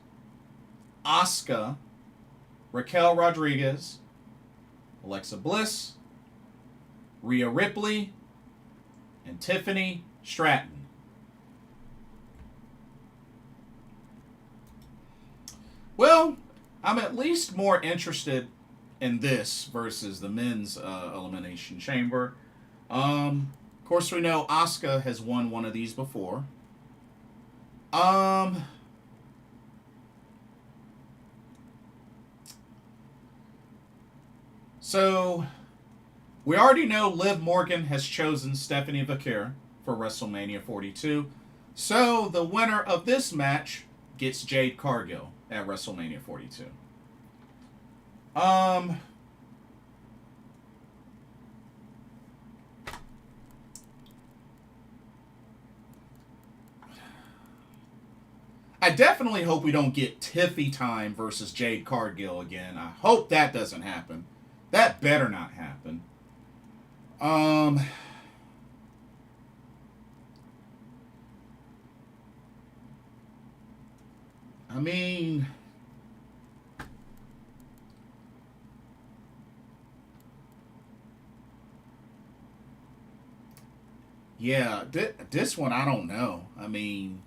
Asuka, Raquel Rodriguez, Alexa Bliss, Rhea Ripley, and Tiffany Stratton. Well, I'm at least more interested in this versus the men's Elimination Chamber. Of course, we know Asuka has won one of these before. So, we already know Liv Morgan has chosen Stephanie Vaquer for WrestleMania 42. So, the winner of this match gets Jade Cargill at WrestleMania 42. I definitely hope we don't get Tiffy time versus Jade Cargill again. I hope that doesn't happen. That better not happen. I mean, yeah, this one I don't know. I mean,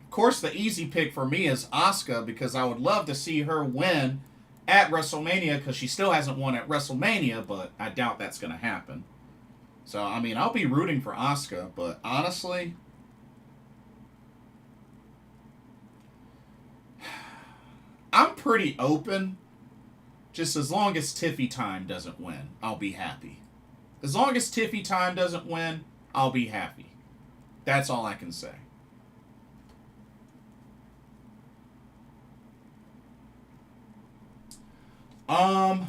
of course, the easy pick for me is Asuka, because I would love to see her win at WrestleMania, because she still hasn't won at WrestleMania, but I doubt that's going to happen. So, I mean, I'll be rooting for Asuka, but honestly, I'm pretty open. Just as long as Tiffy Time doesn't win, I'll be happy. As long as Tiffy Time doesn't win, I'll be happy. That's all I can say. Um,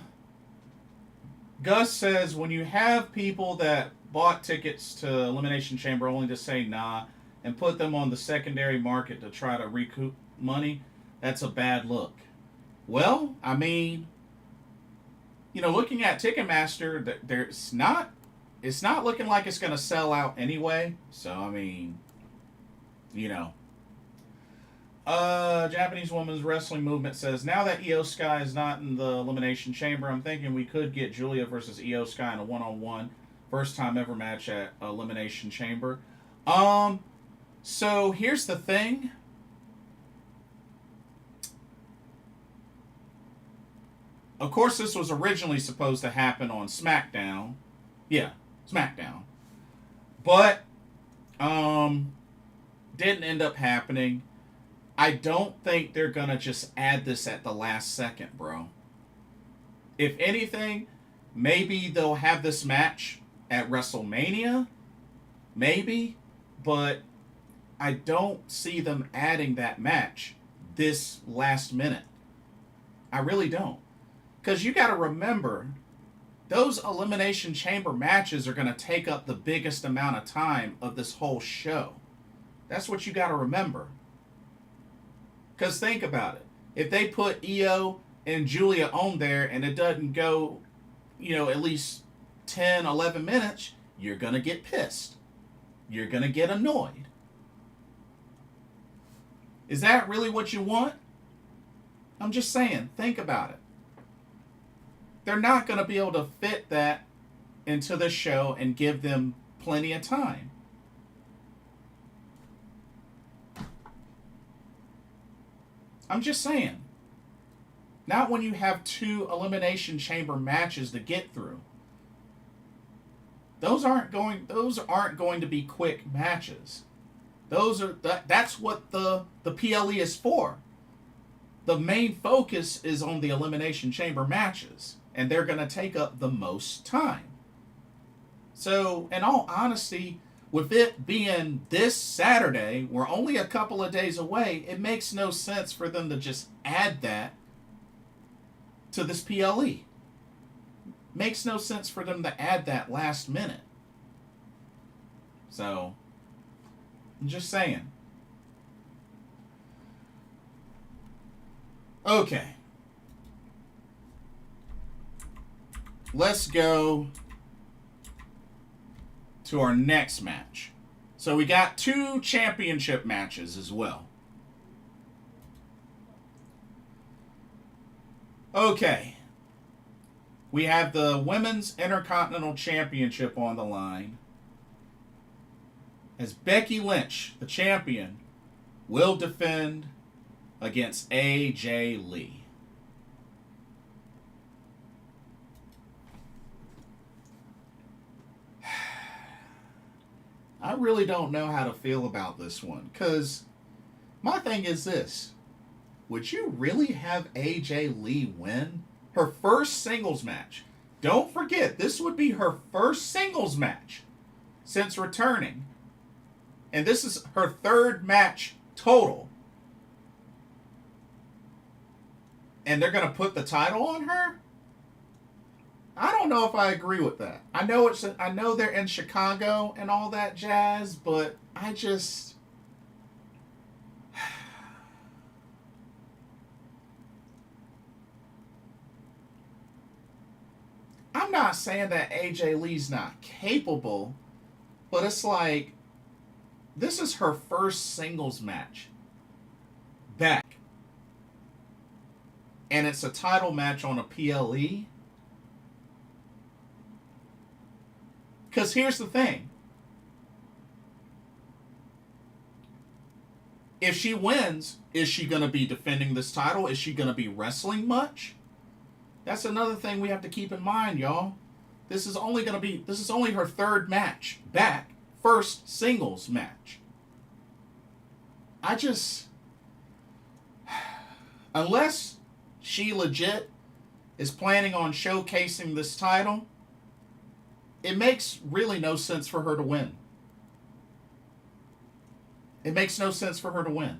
Gus says when you have people that bought tickets to Elimination Chamber only to say nah and put them on the secondary market to try to recoup money, that's a bad look. Well, I mean, looking at Ticketmaster, it's not looking like it's going to sell out anyway. So, I mean, you know. Japanese Women's Wrestling Movement says, now that Io Sky is not in the Elimination Chamber, I'm thinking we could get Julia versus Io Sky in a one-on-one first time ever match at Elimination Chamber. So here's the thing. Of course, this was originally supposed to happen on SmackDown. Yeah, SmackDown. But, didn't end up happening. I don't think they're going to just add this at the last second, bro. If anything, maybe they'll have this match at WrestleMania. Maybe. But I don't see them adding that match this last minute. I really don't. Because you got to remember, those Elimination Chamber matches are going to take up the biggest amount of time of this whole show. That's what you got to remember. Because think about it. If they put Io and Julia on there and it doesn't go, at least 10, 11 minutes, you're going to get pissed. You're going to get annoyed. Is that really what you want? I'm just saying, think about it. They're not going to be able to fit that into the show and give them plenty of time. I'm just saying. Not when you have 2 Elimination Chamber matches to get through. Those aren't going to be quick matches. That's what the PLE is for. The main focus is on the Elimination Chamber matches, and they're going to take up the most time. So, in all honesty, with it being this Saturday, we're only a couple of days away, it makes no sense for them to just add that to this PLE. Makes no sense for them to add that last minute. So, I'm just saying. Okay. Let's go to our next match. So we got 2 championship matches as well. Okay. We have the Women's Intercontinental Championship on the line, as Becky Lynch, the champion, will defend against AJ Lee. I really don't know how to feel about this one, because my thing is this. Would you really have AJ Lee win her first singles match? Don't forget, this would be her first singles match since returning. And this is her 3rd match total. And they're going to put the title on her? I don't know if I agree with that. I know they're in Chicago and all that jazz, but I just... I'm not saying that AJ Lee's not capable, but it's like, this is her first singles match back. And it's a title match on a PLE. Because here's the thing. If she wins, is she going to be defending this title? Is she going to be wrestling much? That's another thing we have to keep in mind, y'all. This is only her 3rd match back. First singles match. Unless she legit is planning on showcasing this title, it makes really no sense for her to win. It makes no sense for her to win.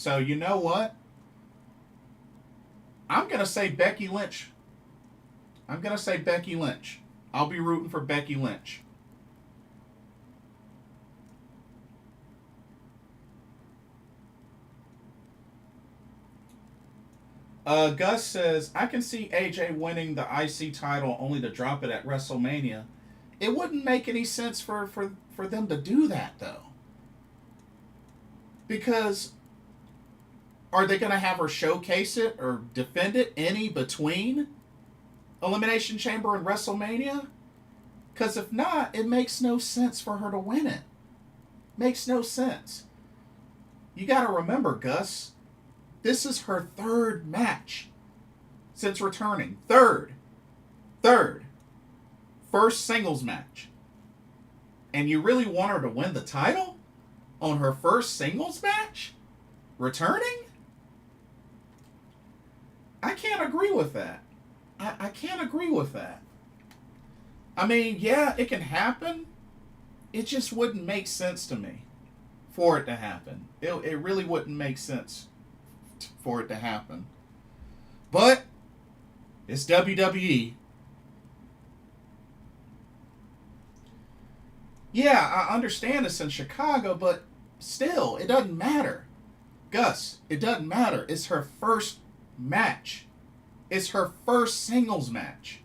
So you know what? I'm going to say Becky Lynch. I'm going to say Becky Lynch. I'll be rooting for Becky Lynch. Gus says, I can see AJ winning the IC title only to drop it at WrestleMania. It wouldn't make any sense for them to do that, though. Because are they going to have her showcase it or defend it any between Elimination Chamber and WrestleMania? Because if not, it makes no sense for her to win it. Makes no sense. You got to remember, Gus, this is her third match since returning. Third. First singles match. And you really want her to win the title on her first singles match? Returning? I can't agree with that. I can't agree with that. I mean, yeah, it can happen. It just wouldn't make sense to me for it to happen. It really wouldn't make sense for it to happen. But it's WWE. Yeah, I understand it's in Chicago, but still, it doesn't matter. Gus, it doesn't matter. It's her first match. It's her first singles match.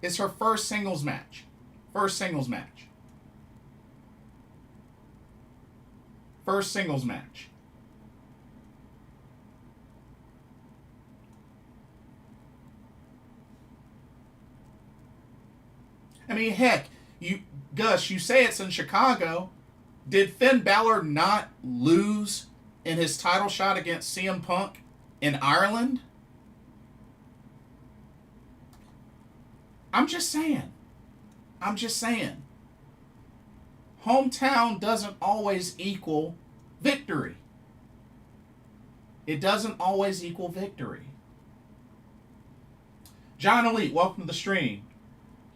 It's her first singles match. First singles match. First singles match. I mean, heck, Gus, you say it's in Chicago. Did Finn Balor not lose in his title shot against CM Punk in Ireland? I'm just saying. Hometown doesn't always equal victory. It doesn't always equal victory. John Elite, welcome to the stream.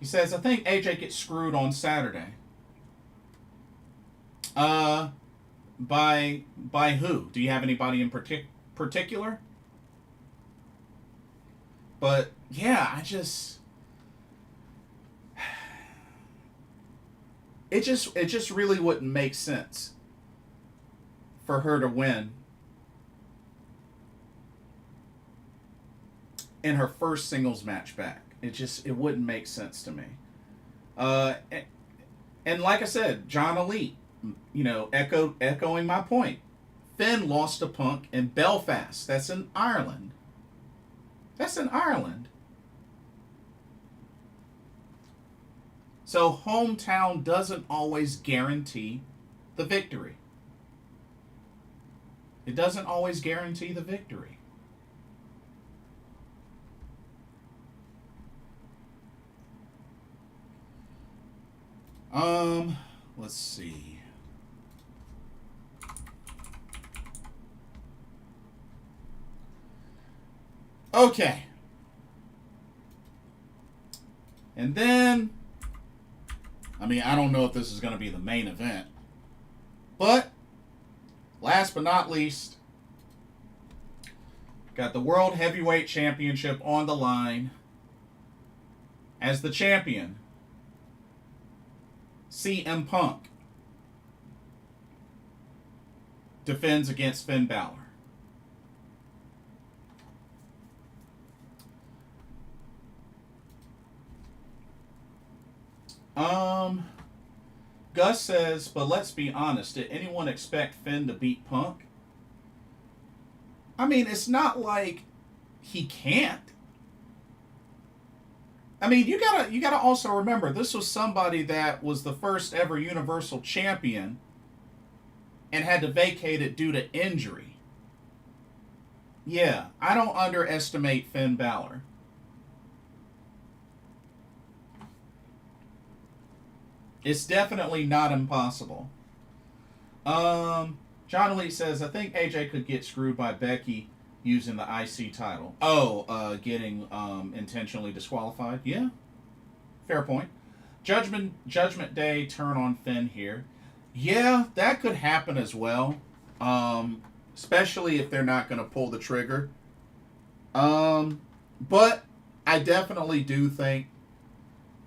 He says, I think AJ gets screwed on Saturday. By who? Do you have anybody in particular? But yeah, it just really wouldn't make sense for her to win in her first singles match back. It wouldn't make sense to me. And like I said, John Elite, echoing my point. Finn lost to Punk in Belfast. That's in Ireland. So hometown doesn't always guarantee the victory. It doesn't always guarantee the victory. Let's see. Okay. And then, I mean, I don't know if this is going to be the main event, but last but not least, got the World Heavyweight Championship on the line. As the champion, CM Punk defends against Finn Balor. Gus says, but let's be honest, did anyone expect Finn to beat Punk? I mean, it's not like he can't. I mean, you gotta also remember, this was somebody that was the first ever Universal Champion and had to vacate it due to injury. Yeah, I don't underestimate Finn Balor. It's definitely not impossible. John Elite says, I think AJ could get screwed by Becky using the IC title. Getting intentionally disqualified. Yeah, fair point. Judgment Day turn on Finn here. Yeah, that could happen as well. especially if they're not going to pull the trigger. But I definitely do think,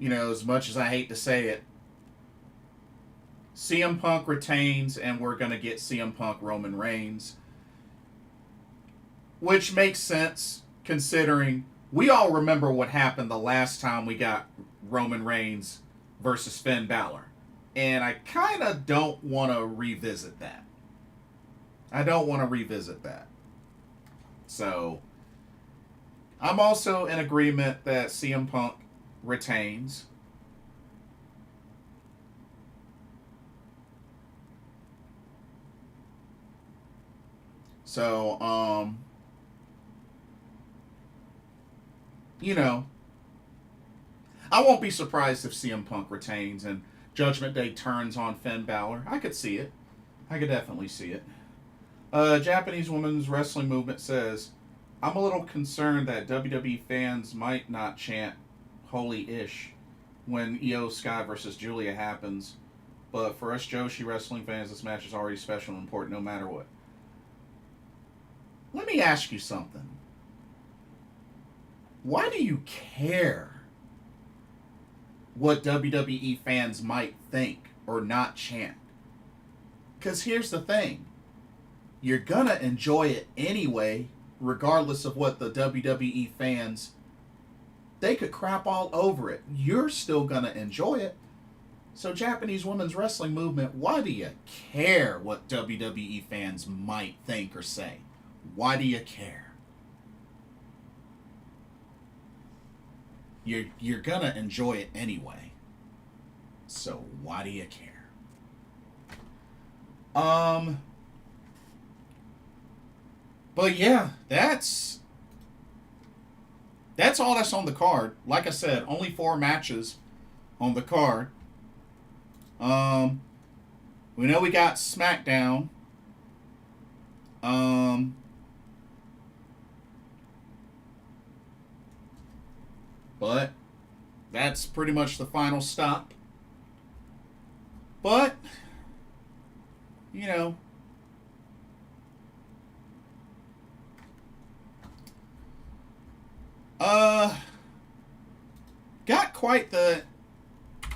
as much as I hate to say it, CM Punk retains, and we're going to get CM Punk Roman Reigns. Which makes sense, considering we all remember what happened the last time we got Roman Reigns versus Finn Balor. And I kind of don't want to revisit that. So, I'm also in agreement that CM Punk retains. So, I won't be surprised if CM Punk retains and Judgment Day turns on Finn Balor. I could see it. I could definitely see it. Japanese Women's Wrestling Movement says, I'm a little concerned that WWE fans might not chant Holy Ish when Io Sky versus Julia happens. But for us Joshi wrestling fans, this match is already special and important no matter what. Let me ask you something. Why do you care what WWE fans might think or not chant? Because here's the thing. You're going to enjoy it anyway, regardless of what the WWE fans, they could crap all over it. You're still going to enjoy it. So Japanese Women's Wrestling Movement, why do you care what WWE fans might think or say? Why do you care? You're gonna enjoy it anyway. So why do you care? But yeah, that's all that's on the card. Like I said, only 4 matches on the card. We know we got SmackDown. But that's pretty much the final stop. But, got quite the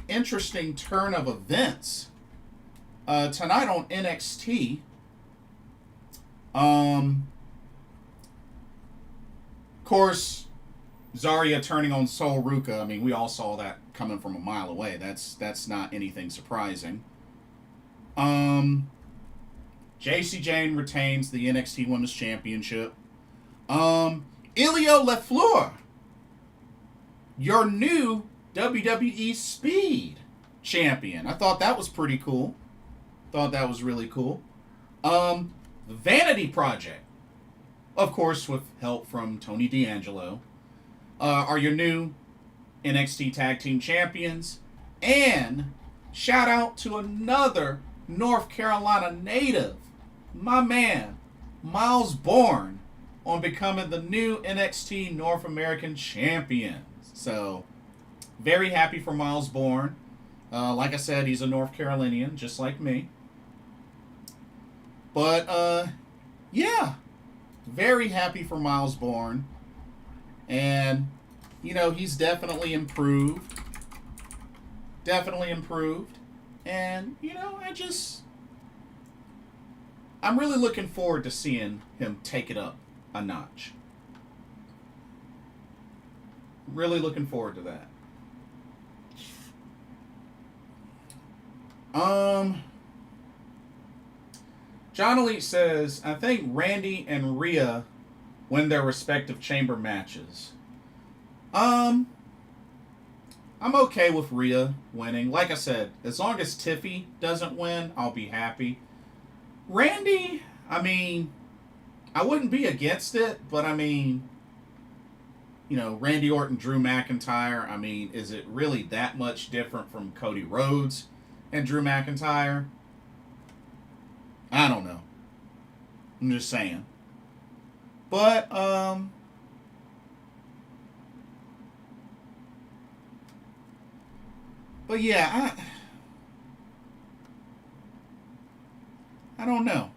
interesting turn of events tonight on NXT. Of course, Zarya turning on Sol Ruka. I mean, we all saw that coming from a mile away. That's not anything surprising. JC Jane retains the NXT Women's Championship. Ilio LeFleur, your new WWE Speed champion. I thought that was pretty cool. Thought that was really cool. Vanity Project, of course, with help from Tony D'Angelo, are your new NXT Tag Team Champions. And shout out to another North Carolina native, my man, Miles Bourne, on becoming the new NXT North American Champion. So, very happy for Miles Bourne. Like I said, he's a North Carolinian, just like me. But, yeah, very happy for Miles Bourne. And, he's definitely improved. And, I'm really looking forward to seeing him take it up a notch. Really looking forward to that. John Elite says, I think Randy and Rhea win their respective chamber matches. I'm okay with Rhea winning. Like I said, as long as Tiffy doesn't win, I'll be happy. Randy, I wouldn't be against it, but Randy Orton, Drew McIntyre, is it really that much different from Cody Rhodes and Drew McIntyre? I don't know. I'm just saying. But, yeah, I don't know.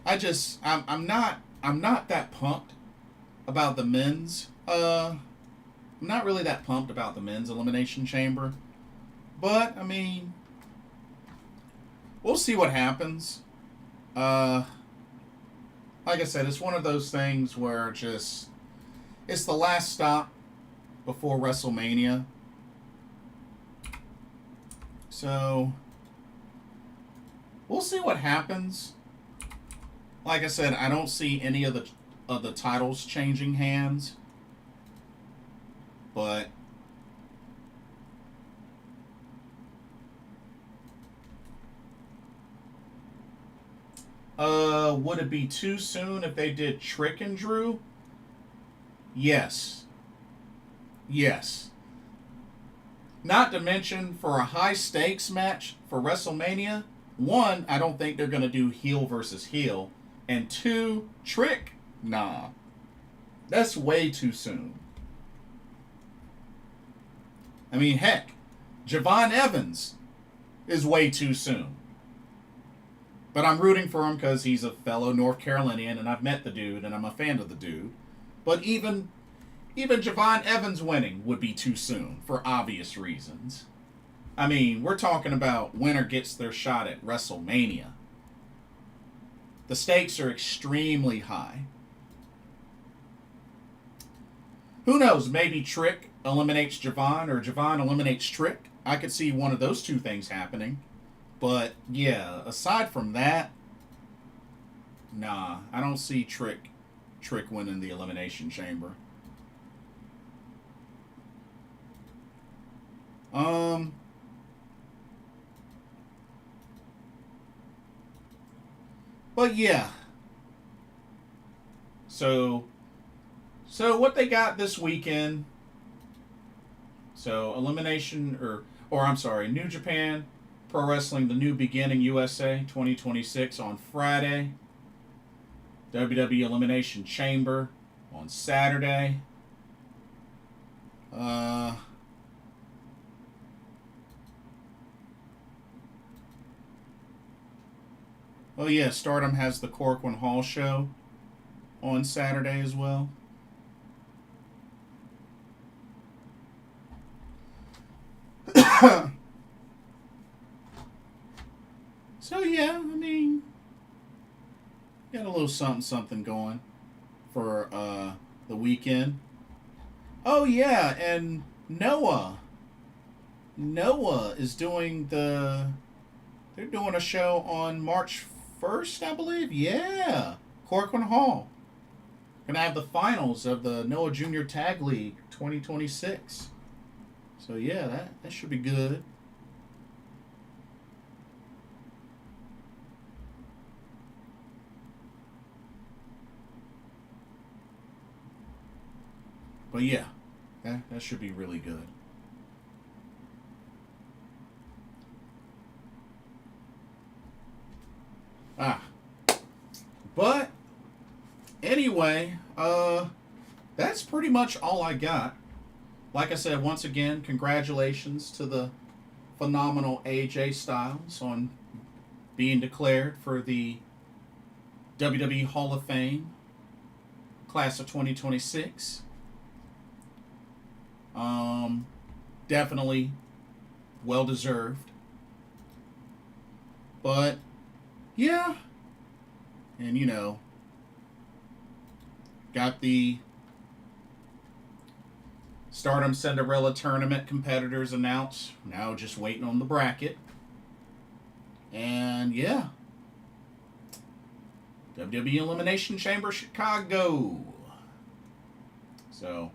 I'm not that pumped about the men's. I'm not really that pumped about the men's Elimination Chamber. But, I mean, we'll see what happens. Like I said, it's one of those things where just, it's the last stop before WrestleMania. So, we'll see what happens. Like I said, I don't see any of the titles changing hands. But would it be too soon if they did Trick and Drew? Yes. Yes. Not to mention, for a high stakes match for WrestleMania, one, I don't think they're going to do heel versus heel. And two, Trick? Nah. That's way too soon. I mean, heck, Javon Evans is way too soon. But I'm rooting for him because he's a fellow North Carolinian, and I've met the dude, and I'm a fan of the dude. But even Javon Evans winning would be too soon, for obvious reasons. I mean, we're talking about winner gets their shot at WrestleMania. The stakes are extremely high. Who knows, maybe Trick eliminates Javon, or Javon eliminates Trick. I could see one of those two things happening. But, yeah, aside from that, nah, I don't see Trick winning the Elimination Chamber. But, yeah. So what they got this weekend, so Elimination, New Japan Pro Wrestling, The New Beginning USA 2026 on Friday. WWE Elimination Chamber on Saturday. Oh yeah, Stardom has the Corcoran Hall show on Saturday as well. So yeah, I mean, got a little something going for the weekend. Oh yeah, and Noah is doing they're doing a show on March 1st, I believe. Yeah, Corcoran Hall. Gonna have the finals of the Noah Junior Tag League 2026. So yeah, that should be good. But yeah, that should be really good. But anyway, that's pretty much all I got. Like I said, once again, congratulations to the phenomenal AJ Styles on being declared for the WWE Hall of Fame class of 2026. Definitely well deserved. But yeah, and you know, got the Stardom Cinderella Tournament competitors announced. Now just waiting on the bracket. And yeah, WWE Elimination Chamber Chicago. So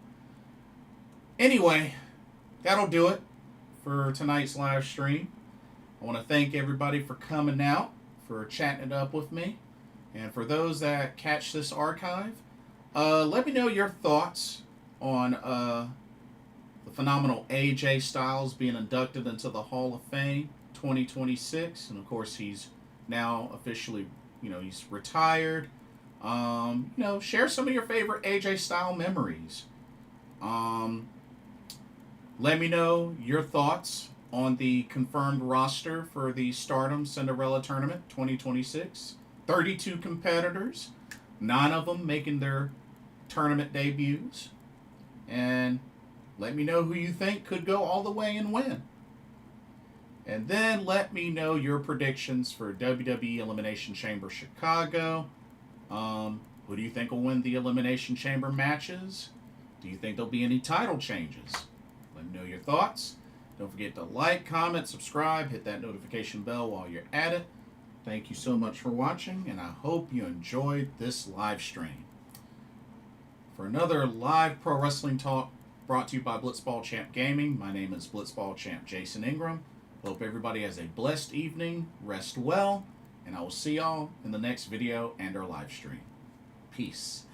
anyway, that'll do it for tonight's live stream. I want to thank everybody for coming out, for chatting it up with me. And for those that catch this archive, let me know your thoughts on the phenomenal AJ Styles being inducted into the Hall of Fame 2026. And of course, he's now officially, he's retired. Share some of your favorite AJ Styles memories. Let me know your thoughts on the confirmed roster for the Stardom Cinderella Tournament 2026. 32 competitors, 9 of them making their tournament debuts. And let me know who you think could go all the way and win. And then let me know your predictions for WWE Elimination Chamber Chicago. Who do you think will win the Elimination Chamber matches? Do you think there'll be any title changes? Let me know your thoughts. Don't forget to like, comment, subscribe, hit that notification bell while you're at it. Thank you so much for watching, and I hope you enjoyed this live stream. For another live pro wrestling talk brought to you by Blitzball Champ Gaming, my name is Blitzball Champ Jason Ingram. Hope everybody has a blessed evening, rest well, and I will see y'all in the next video and our live stream. Peace.